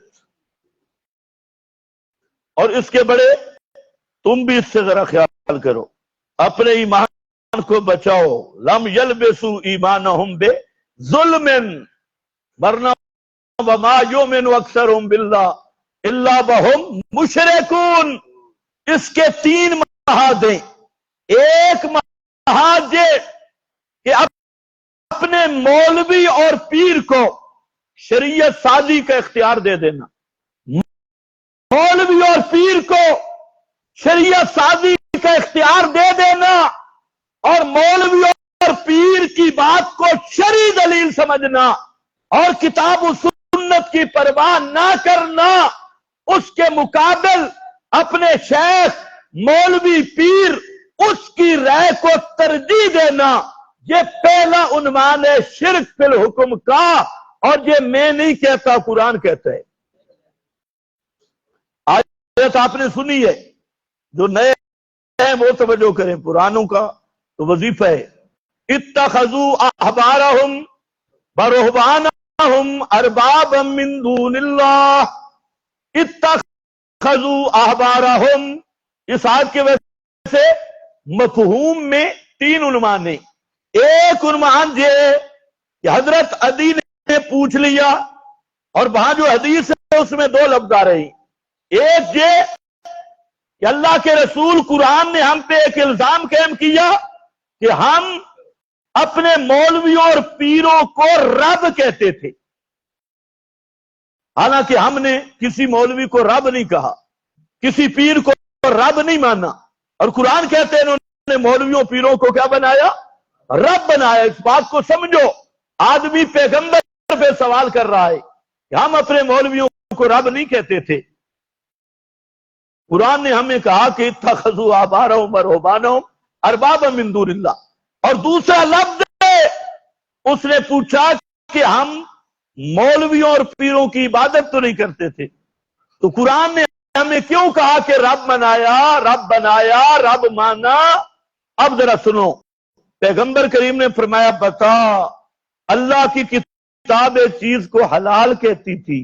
اور اس کے بڑے تم بھی اس سے ذرا خیال کرو، اپنے ایمان کو بچاؤ۔ لم یلبسوا ایمانہم بظلم، ورنہ وما یؤمن اکثرهم باللہ الا وہم مشرکون۔ اس کے 3 محاذ ہیں۔ ایک محاذ یہ کہ اپنے مولوی اور پیر کو شریعت سازی کا اختیار دے دینا، مولوی اور پیر کو شریعت سازی کا اختیار دے دینا، اور مولوی اور پیر کی بات کو شرعی دلیل سمجھنا، اور کتاب و سنت کی پرواہ نہ کرنا، اس کے مقابل اپنے شیخ مولوی پیر اس کی رائے کو ترجیح دینا، یہ پہلا عنوان ہے شرک فی الحکم کا، اور یہ میں نہیں کہتا، قرآن کہتا ہے۔ آج آپ نے سنی ہے، جو نئے ہیں وہ توجہ کریں، پرانوں کا تو وظیفہ ہے۔ اتخذوا احبارہم ورہبانہم اربابا من دون اللہ، اتخذوا احبارہم، اس آیت کی وجہ سے مفہوم میں 3 عنوان ہیں۔ ایک عنوان یہ کہ حضرت عدی نے پوچھ لیا، اور وہاں جو حدیث ہے اس میں 2 لفظ آ رہے ہیں۔ ایک یہ کہ اللہ کے رسول قرآن نے ہم پہ ایک الزام قائم کیا کہ ہم اپنے مولویوں اور پیروں کو رب کہتے تھے، حالانکہ ہم نے کسی مولوی کو رب نہیں کہا، کسی پیر کو رب نہیں مانا، اور قرآن کہتے ہیں انہوں نے مولویوں پیروں کو کیا بنایا؟ رب بنایا۔ اس بات کو سمجھو، آدمی پیغمبر پہ سوال کر رہا ہے کہ ہم اپنے مولویوں کو رب نہیں کہتے تھے۔ قرآن نے ہمیں کہا کہ اتخذوا احبارهم ورهبانهم اربابا من دون اللہ، اور دوسرا لفظ اس نے پوچھا کہ ہم مولویوں اور پیروں کی عبادت تو نہیں کرتے تھے، تو قرآن نے ہمیں کیوں کہا کہ رب بنایا، رب بنایا، رب مانا؟ اب ذرا سنو، پیغمبر کریم نے فرمایا بتا، اللہ کی کتاب ایک چیز کو حلال کہتی تھی،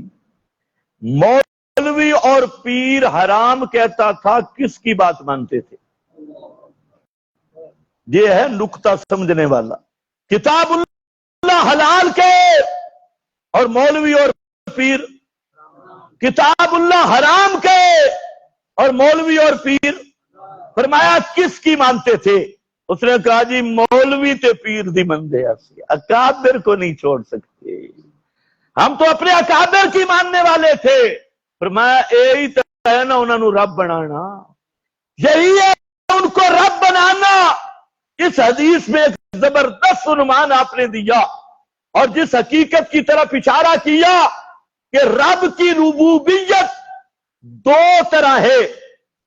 مولوی اور پیر حرام کہتا تھا، کس کی بات مانتے تھے؟ یہ ہے نقطہ سمجھنے والا۔ کتاب اللہ حلال کہے اور مولوی اور پیر، کتاب اللہ حرام کہے اور مولوی اور پیر، فرمایا کس کی مانتے تھے؟ اس نے کہا جی مولوی تے پیر دی مندے اسی، اکابر کو نہیں چھوڑ سکتے، ہم تو اپنے اکابر کی ماننے والے تھے۔ فرمایا یہی تو ہے نا انہوں نے رب بنانا، یہی ہے ان کو رب بنانا۔ اس حدیث میں ایک زبردست عنوان آپ نے دیا، اور جس حقیقت کی طرف اشارہ کیا کہ رب کی ربوبیت 2 طرح ہے۔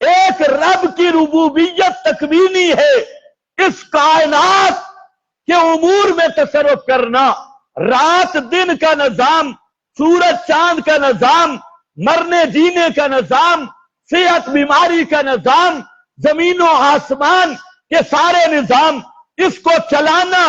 ایک رب کی ربوبیت تکوینی ہے، اس کائنات کے امور میں تصرف کرنا، رات دن کا نظام، سورج چاند کا نظام، مرنے جینے کا نظام، صحت بیماری کا نظام، زمین و آسمان کے سارے نظام، اس کو چلانا،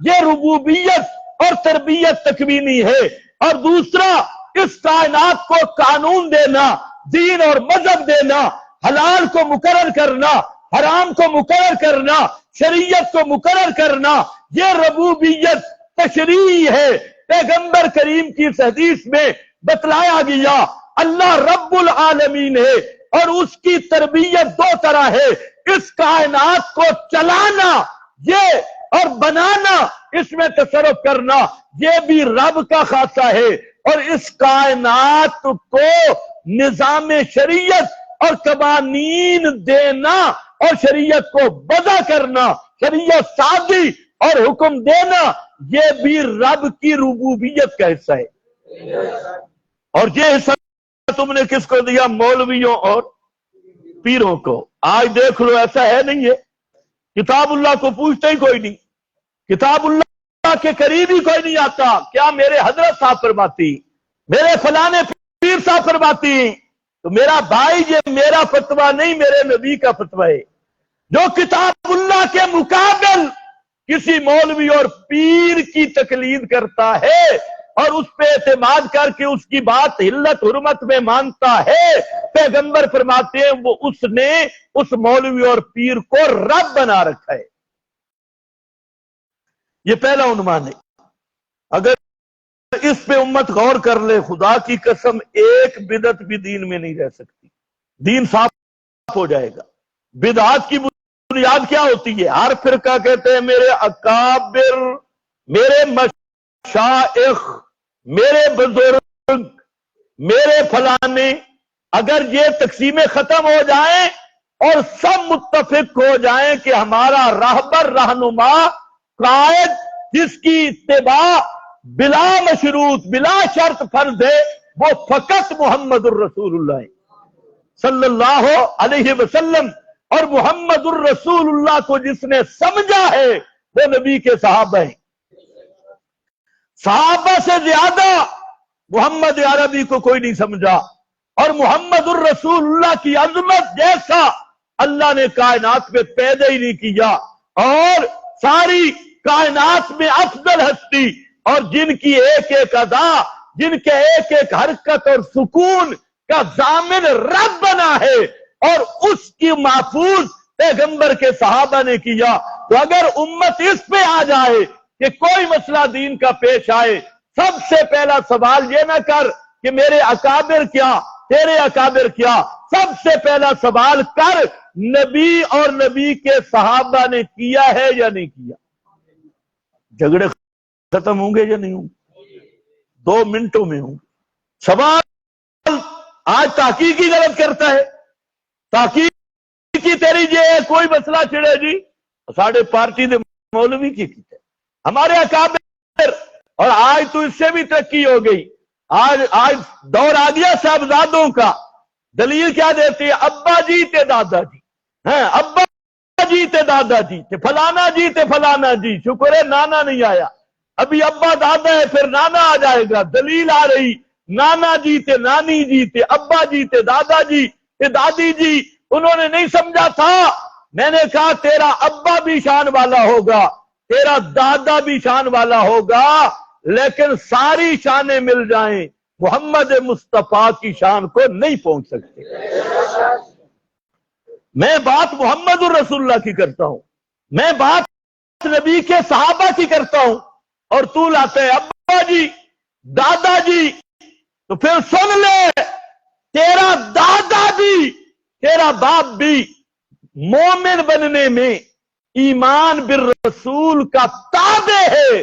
یہ ربوبیت اور تربیت تکوینی ہے۔ اور دوسرا، اس کائنات کو قانون دینا، دین اور مذہب دینا، حلال کو مقرر کرنا، حرام کو مقرر کرنا، شریعت کو مقرر کرنا، یہ ربوبیت تشریعی ہے۔ پیغمبر کریم کی اس حدیث میں بتلایا گیا اللہ رب العالمین ہے، اور اس کی تربیت 2 طرح ہے، اس کائنات کو چلانا یہ اور بنانا، اس میں تصرف کرنا، یہ بھی رب کا خاصہ ہے، اور اس کائنات کو نظام شریعت اور قوانین دینا اور شریعت کو وضع کرنا، شریعت سازی اور حکم دینا، یہ بھی رب کی ربوبیت کا حصہ ہے۔ اور یہ حصہ تم نے کس کو دیا؟ مولویوں اور پیروں کو۔ آج دیکھ لو ایسا ہے نہیں ہے، کتاب اللہ کو پوچھتا ہی کوئی نہیں، کتاب اللہ کے قریب ہی کوئی نہیں آتا۔ کیا میرے حضرت صاحب فرماتی، میرے فلانے پیر صاحب فرماتی، تو میرا بھائی یہ میرا فتویٰ نہیں، میرے نبی کا فتویٰ ہے۔ جو کتاب اللہ کے مقابل کسی مولوی اور پیر کی تقلید کرتا ہے اور اس پہ اعتماد کر کے اس کی بات حلت حرمت میں مانتا ہے، پیغمبر فرماتے ہیں وہ اس نے اس مولوی اور پیر کو رب بنا رکھا ہے۔ یہ پہلا عنوان ہے۔ اگر اس پہ امت غور کر لے، خدا کی قسم ایک بدعت بھی دین میں نہیں رہ سکتی، دین صاف ہو جائے گا۔ بدعات کی بنیاد کیا ہوتی ہے؟ ہر فرقہ کہتے ہیں میرے اکابر، میرے مشائخ، میرے بزرگ، میرے فلانے۔ اگر یہ تقسیمیں ختم ہو جائیں اور سب متفق ہو جائیں کہ ہمارا راہبر، رہنما، قائد، جس کی اتباع بلا مشروط، بلا شرط فرض ہے، وہ فقط محمد الرسول اللہ صلی اللہ علیہ وسلم، اور محمد الرسول اللہ کو جس نے سمجھا ہے وہ نبی کے صحابہ ہیں۔ صحابہ سے زیادہ محمد عربی کو کوئی نہیں سمجھا، اور محمد الرسول اللہ کی عظمت جیسا اللہ نے کائنات میں پیدا ہی نہیں کیا۔ اور ساری کائنات میں افضل ہستی اور جن کی ایک ایک ادا، جن کے ایک ایک حرکت اور سکون کا ضامن رب بنا ہے، اور اس کی محفوظ پیغمبر کے صحابہ نے کیا۔ تو اگر امت اس پہ آ جائے کہ کوئی مسئلہ دین کا پیش آئے سب سے پہلا سوال یہ نہ کر کہ میرے اکابر کیا تیرے اکابر کیا، سب سے پہلا سوال کر نبی اور نبی کے صحابہ نے کیا ہے یا نہیں کیا۔ جھگڑے ختم ہوں گے یا نہیں ہوں گے؟ 2 منٹوں میں ہوں گے۔ سوال آج تحقیقی غلط کرتا ہے، تحقیقی تیری یہ ہے کوئی مسئلہ چھڑے جی ساڑھے پارٹی دے مولوی کی ہمارے اکابر، اور آج تو اس سے بھی ترقی ہو گئی، آج دور آ گیا صاحبزادوں کا۔ دلیل کیا دیتی ہے؟ ابا جی تے دادا جی، ابا جی تے دادا جی تے فلانا جی تے فلانا جی، شکر ہے نانا نہیں آیا، ابھی ابا دادا ہے پھر نانا آ جائے گا۔ دلیل آ رہی نانا جی تے نانی جی تے ابا جی تے دادا جی تے دادی جی، انہوں نے نہیں سمجھا تھا۔ میں نے کہا تیرا ابا بھی شان والا ہوگا، تیرا دادا بھی شان والا ہوگا، لیکن ساری شانیں مل جائیں محمد مصطفیٰ کی شان کو نہیں پہنچ سکتے۔ میں بات محمد الرسول اللہ کی کرتا ہوں، میں بات نبی کے صحابہ کی کرتا ہوں، اور تو لاتے ہیں ابا جی دادا جی۔ تو پھر سن لے، تیرا دادا بھی تیرا باپ بھی مومن بننے میں ایمان بالرسول کا تابع ہے۔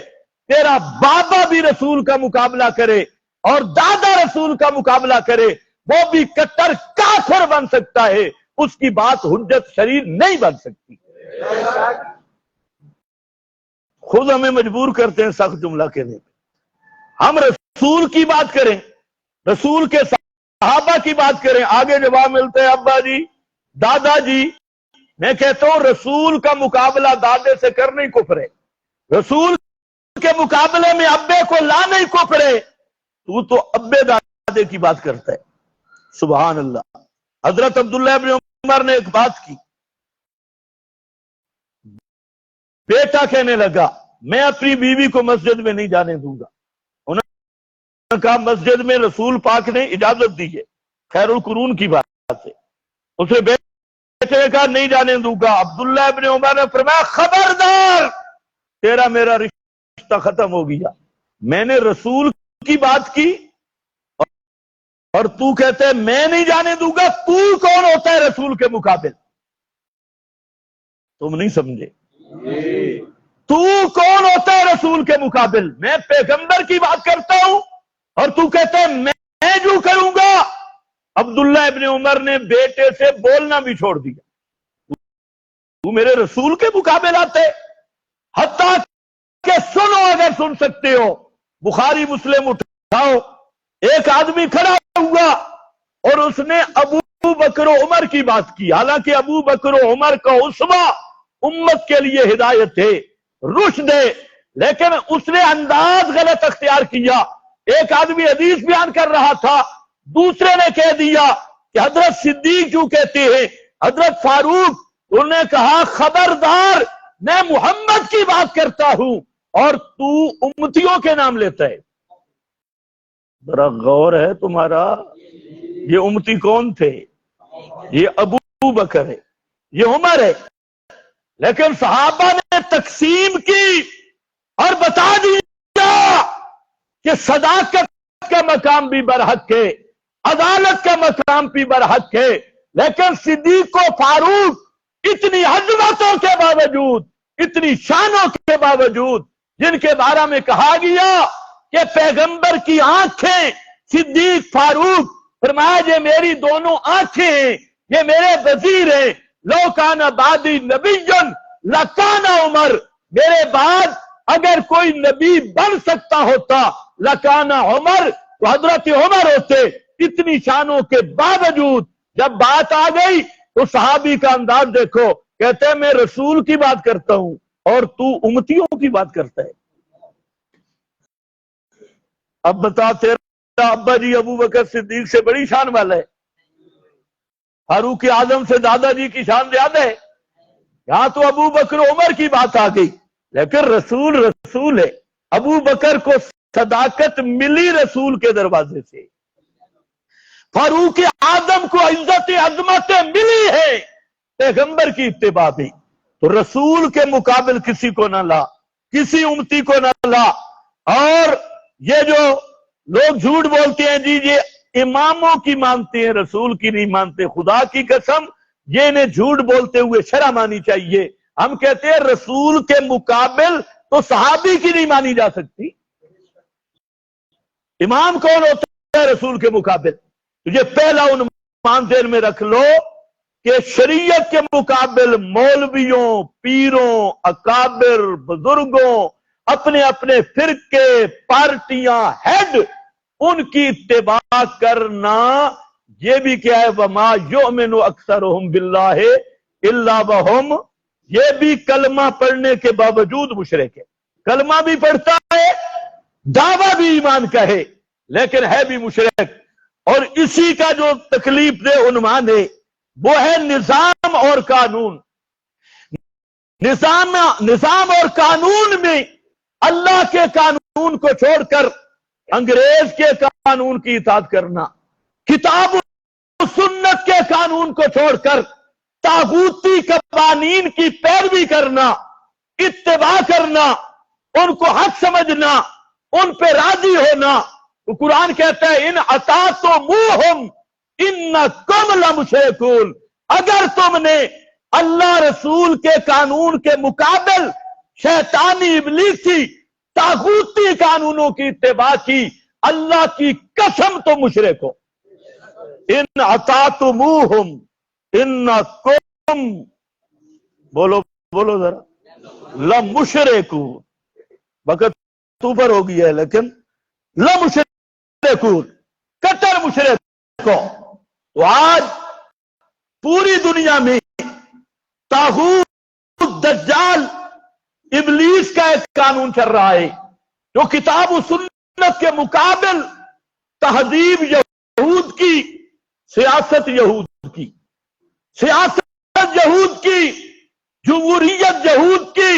تیرا بابا بھی رسول کا مقابلہ کرے اور دادا رسول کا مقابلہ کرے، وہ بھی کٹر کافر بن سکتا ہے، اس کی بات حجت شرعی نہیں بن سکتی۔ خود ہمیں مجبور کرتے ہیں سخت جملہ کہنے پہ۔ ہم رسول کی بات کریں، رسول کے صحابہ کی بات کریں، آگے جواب ملتے ہیں ابا جی دادا جی۔ میں کہتا ہوں رسول کا مقابلہ دادے سے کرنا ہی کفر ہے، رسول کے مقابلے میں ابے کو لانا ہی کفر ہے۔ تو ابے دادے کی بات کرتا ہے، سبحان اللہ۔ حضرت عبداللہ ابن عمر نے ایک بات کی، بیٹا کہنے لگا میں اپنی بیوی کو مسجد میں نہیں جانے دوں گا۔ انہوں نے کہا مسجد میں رسول پاک نے اجازت دی ہے، خیر القرون کی بات ہے، اسے بیٹے نے کہا نہیں جانے دوں گا۔ عبداللہ ابن عمر نے فرمایا خبردار، تیرا میرا رشتہ ختم ہو گیا، میں نے رسول کی بات کی اور تو کہتے ہے میں نہیں جانے دوں گا۔ تو کون ہوتا ہے رسول کے مقابل؟ تم نہیں سمجھے، تو کون ہوتا ہے رسول کے مقابل؟ میں پیغمبر کی بات کرتا ہوں اور تو کہتے ہے میں جو کروں گا۔ عبداللہ ابن عمر نے بیٹے سے بولنا بھی چھوڑ دیا، تو میرے رسول کے مقابل آتے؟ حتیٰ کہ سنو، اگر سن سکتے ہو بخاری مسلم اٹھاؤ، ایک آدمی کھڑا ہوا اور اس نے ابو بکر و عمر کی بات کی، حالانکہ ابو بکر و عمر کا اسوہ امت کے لیے ہدایت ہے، رشد ہے، لیکن اس نے انداز غلط اختیار کیا۔ ایک آدمی حدیث بیان کر رہا تھا، دوسرے نے کہہ دیا کہ حضرت صدیق جو کہتے ہیں حضرت فاروق، انہوں نے کہا خبردار، میں محمد کی بات کرتا ہوں اور تو امتیوں کے نام لیتا ہے۔ ذرا غور ہے تمہارا، یہ امتی کون تھے؟ یہ ابو بکر ہے، یہ عمر ہے، لیکن صحابہ نے تقسیم کی اور بتا دیا کہ صداقت کا مقام بھی برحق ہے، عدالت کا مقام بھی برحق ہے، لیکن صدیق و فاروق اتنی عظمتوں کے باوجود، اتنی شانوں کے باوجود، جن کے بارے میں کہا گیا کہ پیغمبر کی آنکھیں، صدیق فاروق، فرمایا یہ میری دونوں آنکھیں ہیں، یہ میرے وزیر ہیں، لو کان بعدی نبی لکان عمر، میرے بعد اگر کوئی نبی بن سکتا ہوتا لکان عمر، تو حضرت عمر ہوتے۔ اتنی شانوں کے باوجود جب بات آ گئی تو صحابی کا انداز دیکھو، کہتے ہیں میں رسول کی بات کرتا ہوں اور تو امتیوں کی بات کرتا ہے۔ اب بتا، تیرا ابا جی ابو بکر صدیق سے بڑی شان والا ہے، فاروق اعظم سے دادا جی کی شان زیادہ ہے۔ یہاں تو ابو بکر عمر کی بات آ گئی، لیکن رسول رسول ہے۔ ابو بکر کو صداقت ملی رسول کے دروازے سے، فاروق اعظم کو عزت عظمت ملی ہے پیغمبر کی اتباع بھی۔ تو رسول کے مقابل کسی کو نہ لا، کسی امتی کو نہ لا۔ اور یہ جو لوگ جھوٹ بولتے ہیں جی یہ اماموں کی مانتے ہیں رسول کی نہیں مانتے، خدا کی قسم یہ انہیں جھوٹ بولتے ہوئے شرم آنی چاہیے۔ ہم کہتے ہیں رسول کے مقابل تو صحابی کی نہیں مانی جا سکتی، امام کون ہوتا ہے رسول کے مقابل؟ یہ پہلا عنوان ذہن میں رکھ لو کہ شریعت کے مقابل مولویوں، پیروں، اکابر، بزرگوں، اپنے اپنے فرقے، پارٹیاں، ہیڈ، ان کی اتباع کرنا یہ بھی کیا ہے؟ وَمَا يُؤْمِنُ أَكْثَرُهُمْ بِاللَّهِ إِلَّا وَهُمْ، یہ بھی کلمہ پڑھنے کے باوجود مشرک ہے، کلمہ بھی پڑھتا ہے، دعویٰ بھی ایمان کا ہے، لیکن ہے بھی مشرک۔ اور اسی کا جو تکلیف دہ عنوان ہے وہ ہے نظام اور قانون۔ نظام اور قانون میں اللہ کے قانون کو چھوڑ کر انگریز کے قانون کی اطاعت کرنا، کتاب و سنت کے قانون کو چھوڑ کر طاغوتی قوانین کی پیروی کرنا، اتباع کرنا، ان کو حق سمجھنا، ان پہ راضی ہونا۔ تو قرآن کہتا ہے ان اطعتموہم انکم لمشرکون، اگر تم نے اللہ رسول کے قانون کے مقابل شیطانی ابلیسی طاغوتی قانونوں کی اتباع کی، اللہ کی قسم تو مشرک ہو۔ ان اطعتموہم انکم، بولو بولو ذرا، لمشرکون، وقت اوپر ہو گیا ہے لیکن لمشرکون، کٹر مشرک ہو۔ تو آج پوری دنیا میں طاغوت، دجال، ابلیس کا ایک قانون چل رہا ہے جو کتاب و سنت کے مقابل تہذیب یہود کی، سیاست یہود کی، سیاست یہود کی، جمہوریت یہود کی،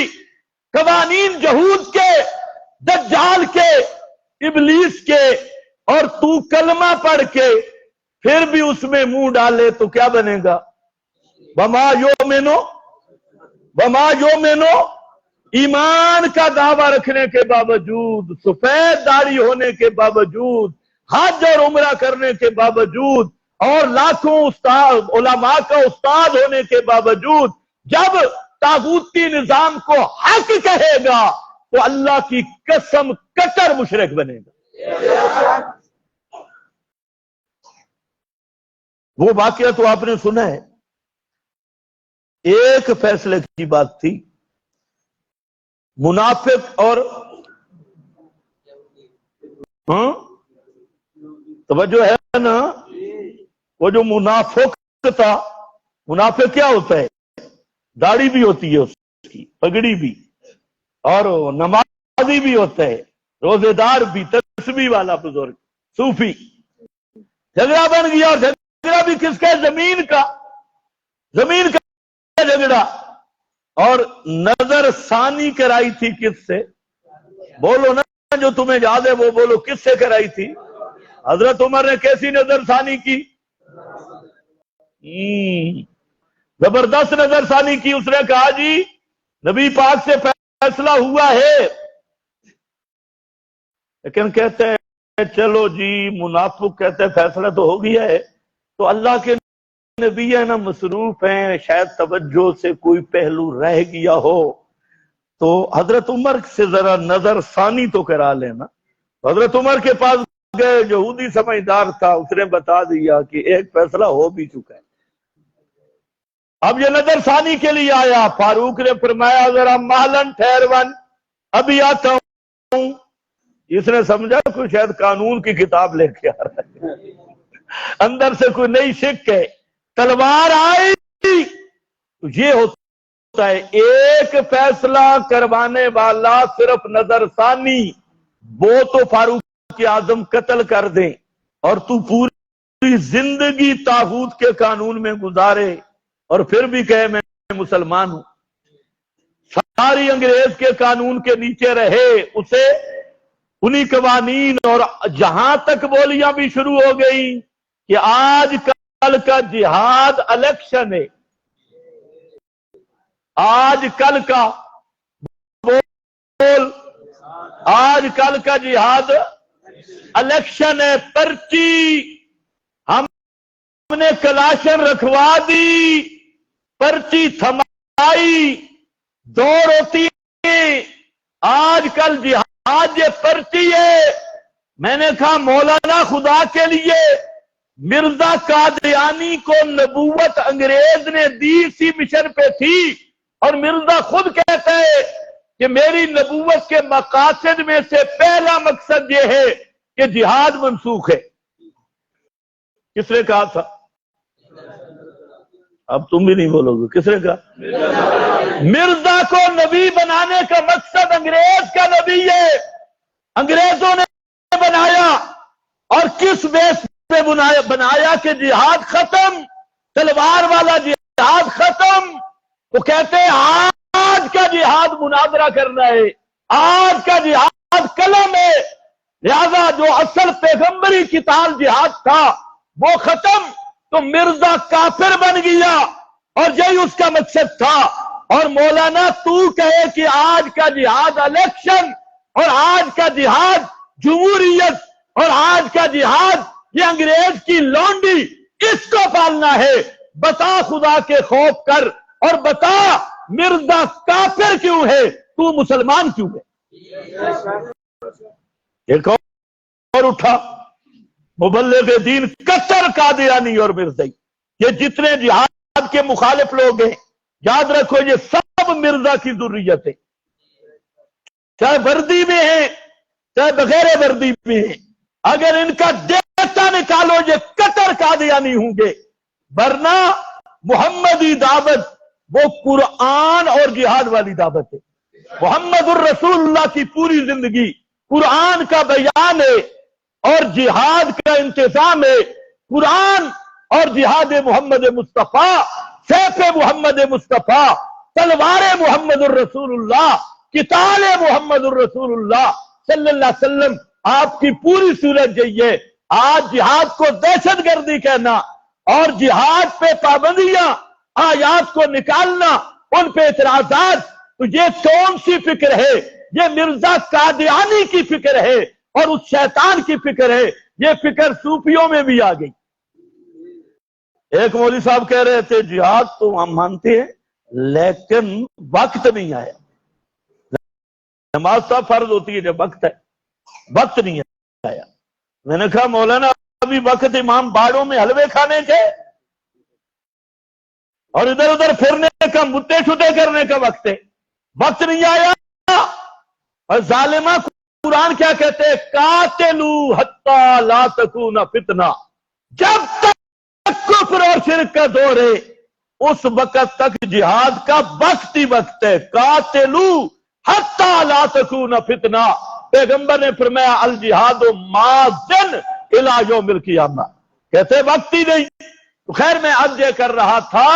قوانین یہود کے، دجال کے، ابلیس کے، اور تو کلمہ پڑھ کے پھر بھی اس میں منہ ڈالے تو کیا بنے گا؟ وما یؤمنو، ایمان کا دعویٰ رکھنے کے باوجود، سفید داڑھی ہونے کے باوجود، حج اور عمرہ کرنے کے باوجود، اور لاکھوں استاد علماء کا استاد ہونے کے باوجود، جب طاغوتی نظام کو حق کہے گا تو اللہ کی قسم کٹر مشرک بنے گا۔ وہ واقعہ تو آپ نے سنا ہے، ایک فیصلے کی بات تھی، منافق اور توجہ ہے نا، وہ جو منافق تھا، منافق کیا ہوتا ہے؟ داڑھی بھی ہوتی ہے اس کی، پگڑی بھی، اور نمازی بھی ہوتا ہے، روزے دار بھی، تسبیح والا بزرگ، صوفی۔ جھگڑا بن گیا، اور جھگڑا بھی کس کا؟ زمین کا، زمین کا جھگڑا۔ اور نظر ثانی کرائی تھی کس سے؟ بولو نا، جو تمہیں یاد ہے وہ بولو، کس سے کرائی تھی؟ حضرت عمر نے کیسی نظر ثانی کی؟ زبردست نظر ثانی کی۔ اس نے کہا جی نبی پاک سے فیصلہ ہوا ہے، لیکن کہتے ہیں چلو جی، منافق کہتے ہیں فیصلہ تو ہو گیا ہے، تو اللہ کے نبی ہے نا مصروف ہیں، شاید توجہ سے کوئی پہلو رہ گیا ہو، تو حضرت عمر سے ذرا نظر ثانی تو کرا لینا۔ حضرت عمر کے پاس گئے، یہودی سمجھدار تھا، اس نے بتا دیا کہ ایک فیصلہ ہو بھی چکا ہے، اب یہ نظر ثانی کے لیے آیا۔ فاروق نے فرمایا ذرا مہلن ٹھہرون، ابھی آتا ہوں۔ اس نے سمجھا کوئی شاید قانون کی کتاب لے کے آ رہا ہے، اندر سے کوئی نئی شک ہے۔ تلوار آئی تو یہ ہوتا ہے، ایک فیصلہ کروانے والا صرف نظر ثانی، وہ تو فاروق اعظم قتل کر دیں، اور تو پوری زندگی طاغوت کے قانون میں گزارے اور پھر بھی کہے میں مسلمان ہوں، ساری انگریز کے قانون کے نیچے رہے، اسے انہی قوانین، اور جہاں تک بولیاں بھی شروع ہو گئی کہ آج کل کا جہاد الیکشن ہے، آج کل کا ووٹ آج کل کا جہاد الیکشن ہے، پرچی، ہم نے کلاشن رکھوا دی، پرچی تھمائی، دوڑ ہوتی ہے۔ آج کل جہاد یہ پرچی ہے۔ میں نے کہا مولانا خدا کے لیے مرزا قادیانی کو نبوت انگریز نے دی، اسی مشن پہ تھی، اور مرزا خود کہتا ہے کہ میری نبوت کے مقاصد میں سے پہلا مقصد یہ ہے کہ جہاد منسوخ ہے۔ کس نے کہا تھا؟ اب تم بھی نہیں بولو گے، کس نے کہا؟ مرزا کو نبی بنانے کا مقصد انگریز کا نبی ہے، انگریزوں نے بنایا، اور کس بیس پہ بنایا کہ جہاد ختم، تلوار والا جہاد ختم۔ وہ کہتے ہیں آج کا جہاد مناظرہ کرنا ہے، آج کا جہاد قلم ہے، لہذا جو اصل پیغمبری قتال جہاد تھا وہ ختم۔ تو مرزا کافر بن گیا، اور یہی اس کا مقصد تھا۔ اور مولانا تو کہے کہ آج کا جہاد الیکشن، اور آج کا جہاد جمہوریت، اور آج کا جہاد یہ انگریز کی لونڈی، اس کو پالنا ہے۔ بتا خدا کے خوف کر، اور بتا مرزا کافر کیوں ہے، تو مسلمان کیوں ہے؟ ایک اور اٹھا مبلغ دین کٹر قادیانی اور مرزائی، یہ جتنے جہاد کے مخالف لوگ ہیں، یاد رکھو یہ سب مرزا کی ذریت ہے، چاہے وردی میں ہیں چاہے بغیر وردی میں ہیں۔ اگر ان کا ڈیٹا نکالو یہ کٹر قادیانی ہوں گے، ورنہ محمدی دعوت وہ قرآن اور جہاد والی دعوت ہے۔ محمد الرسول اللہ کی پوری زندگی قرآن کا بیان ہے اور جہاد کا انتظام ہے۔ قرآن اور جہاد محمد مصطفیٰ، سیف محمد مصطفیٰ، تلوار محمد الرسول اللہ، قتال محمد الرسول اللہ صلی اللہ علیہ وسلم، آپ کی پوری صورت یہی ہے۔ آج جہاد کو دہشت گردی کہنا اور جہاد پہ پابندیاں، آیات کو نکالنا، ان پہ اعتراضات، تو یہ کون سی فکر ہے؟ یہ مرزا قادیانی کی فکر ہے اور اس شیطان کی فکر ہے۔ یہ فکر صوفیوں میں بھی آ گئی۔ ایک مولوی صاحب کہہ رہے تھے جہاد تو ہم مانتے ہیں لیکن وقت نہیں آیا۔ نماز تو فرض ہوتی ہے جب وقت ہے، وقت نہیں آیا۔ میں نے کہا مولانا ابھی وقت امام باڑوں میں حلوے کھانے کے اور ادھر ادھر پھرنے کا، مدے چھٹے کرنے کا وقت ہے، وقت نہیں آیا۔ اور ظالمہ قرآن کیا کہتے ہیں؟ قاتلو حتی لا تکون فتنہ، جب تک کفر اور شرک کا دور ہے اس وقت تک جہاد کا وقت ہی وقت ہے۔ قاتلو حتی لا تکون فتنہ، پیغمبر نے فرمایا الجہاد ماضٍ الی یوم القیامہ، کہتے وقت ہی نہیں۔ تو خیر میں عرض یہ کر رہا تھا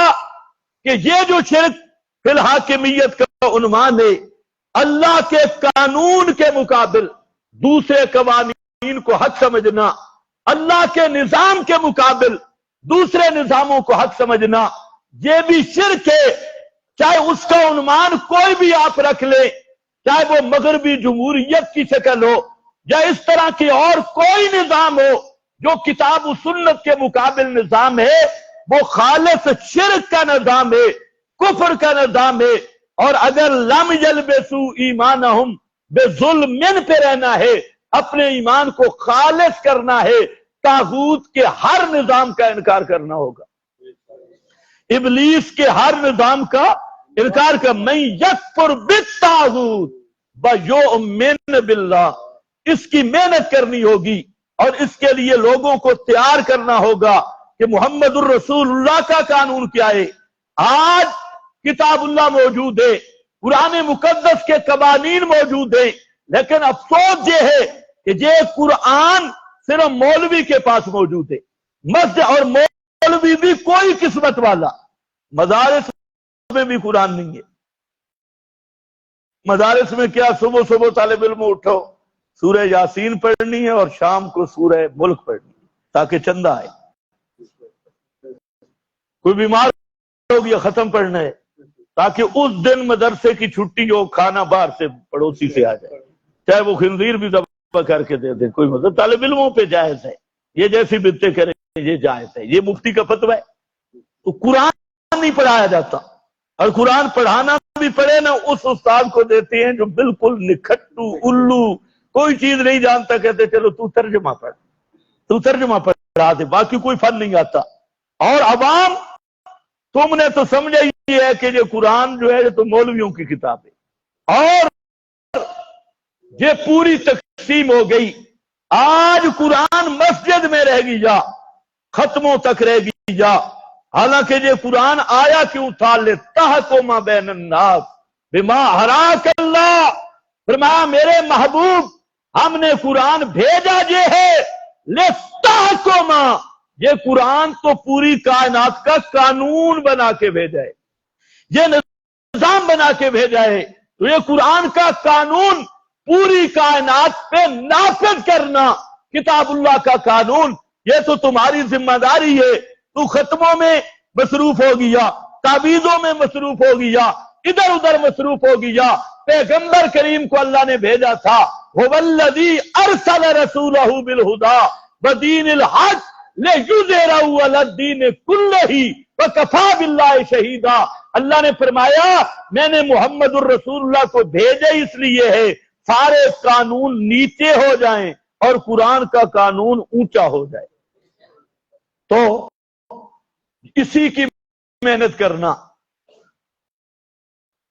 کہ یہ جو شرک فی الحاکمیت کا عنوان ہے، اللہ کے قانون کے مقابل دوسرے قوانین کو حق سمجھنا، اللہ کے نظام کے مقابل دوسرے نظاموں کو حق سمجھنا، یہ بھی شرک ہے۔ چاہے اس کا عنوان کوئی بھی آپ رکھ لیں، چاہے وہ مغربی جمہوریت کی شکل ہو یا اس طرح کی اور کوئی نظام ہو جو کتاب و سنت کے مقابل نظام ہے، وہ خالص شرک کا نظام ہے، کفر کا نظام ہے۔ اور اگر لم یلبسوا ایمانہم بظلم پہ رہنا ہے، اپنے ایمان کو خالص کرنا ہے، طاغوت کے ہر نظام کا انکار کرنا ہوگا، ابلیس کے ہر نظام کا انکار کر۔ من یکفر بالطاغوت ویؤمن باللہ، اس کی محنت کرنی ہوگی اور اس کے لیے لوگوں کو تیار کرنا ہوگا کہ محمد الرسول اللہ کا قانون کیا ہے۔ آج کتاب اللہ موجود ہے، قرآن مقدس کے قوانین موجود ہیں، لیکن افسوس یہ ہے کہ یہ قرآن صرف مولوی کے پاس موجود ہے، مسجد، اور مولوی بھی کوئی قسمت والا۔ مدارس میں بھی قرآن نہیں ہے۔ مدارس میں کیا صبح صبح طالب علم اٹھو سورہ یاسین پڑھنی ہے اور شام کو سورہ ملک پڑھنی ہے تاکہ چندہ آئے۔ کوئی بیمار ہو گیا ختم پڑھنا ہے تاکہ اس دن مدرسے کی چھٹی ہو، کھانا باہر سے پڑوسی سے آ جائے۔ چاہے وہ خنزیر بھی ذبح کر کے دے دے، کوئی مطلب طالب علموں پہ جائز ہے، یہ جیسی بدعتیں کریں یہ جائز ہے، یہ مفتی کا فتویٰ ہے۔ تو قرآن نہیں پڑھایا جاتا، اور قرآن پڑھانا بھی پڑے نا اس استاد کو دیتے ہیں جو بالکل نکھٹو الو، کوئی چیز نہیں جانتا، کہتے چلو تو ترجمہ پڑھ، تو ترجمہ پڑھا دے، باقی کوئی فن نہیں آتا۔ اور عوام تم نے تو سمجھا ہی ہے کہ یہ قرآن جو ہے یہ تو مولویوں کی کتاب ہے، اور یہ پوری تقسیم ہو گئی۔ آج قرآن مسجد میں رہ گی جا، ختموں تک رہ گی جا، حالانکہ یہ قرآن آیا کیوں تھا؟ لِتَحْكُمَ بَيْنَ النَّاسِ بِمَا أَرَاكَ اللَّهُ، فرمایا میرے محبوب ہم نے قرآن بھیجا یہ ہے لِتَحْكُمَ، یہ قرآن تو پوری کائنات کا قانون بنا کے بھیجا ہے، یہ نظام بنا کے بھیجا ہے، تو یہ قرآن کا قانون پوری کائنات پہ نافذ کرنا، کتاب اللہ کا قانون، یہ تو تمہاری ذمہ داری ہے۔ تو ختموں میں مصروف ہو گیا، تعویذوں میں مصروف ہو گیا، ادھر ادھر مصروف ہو گیا۔ پیغمبر کریم کو اللہ نے بھیجا تھا، هو الذی ارسل رسولہ بالہدی ودین الحق لِیُظْہِرَهُ عَلَى الدِّینِ کُلِّہ وَکَفَىٰ بِاللَّهِ شَہِیدًا۔ اللہ نے فرمایا میں نے محمد الرسول اللہ کو بھیجا اس لیے ہے سارے قانون نیچے ہو جائیں اور قرآن کا قانون اونچا ہو جائے۔ تو اسی کی محنت کرنا،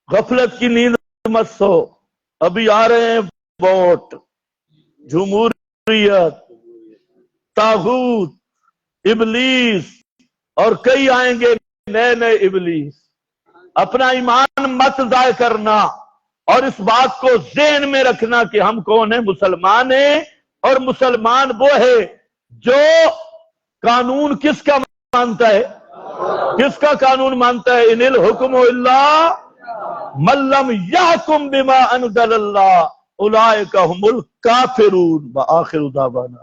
غفلت کی نیند مت سو، ابھی آ رہے ہیں ووٹ، جمہوریت، طاغوت، ابلیس، اور کئی آئیں گے نئے نئے ابلیس۔ اپنا ایمان مت ضائع کرنا، اور اس بات کو ذہن میں رکھنا کہ ہم کون ہیں، مسلمان ہیں، اور مسلمان وہ ہے جو قانون کس کا مانتا ہے، کس کا قانون مانتا ہے؟ ان الحکم الا من لم یحکم بما انزل اللہ اولئک هم الکافرون۔ وآخر دعوانا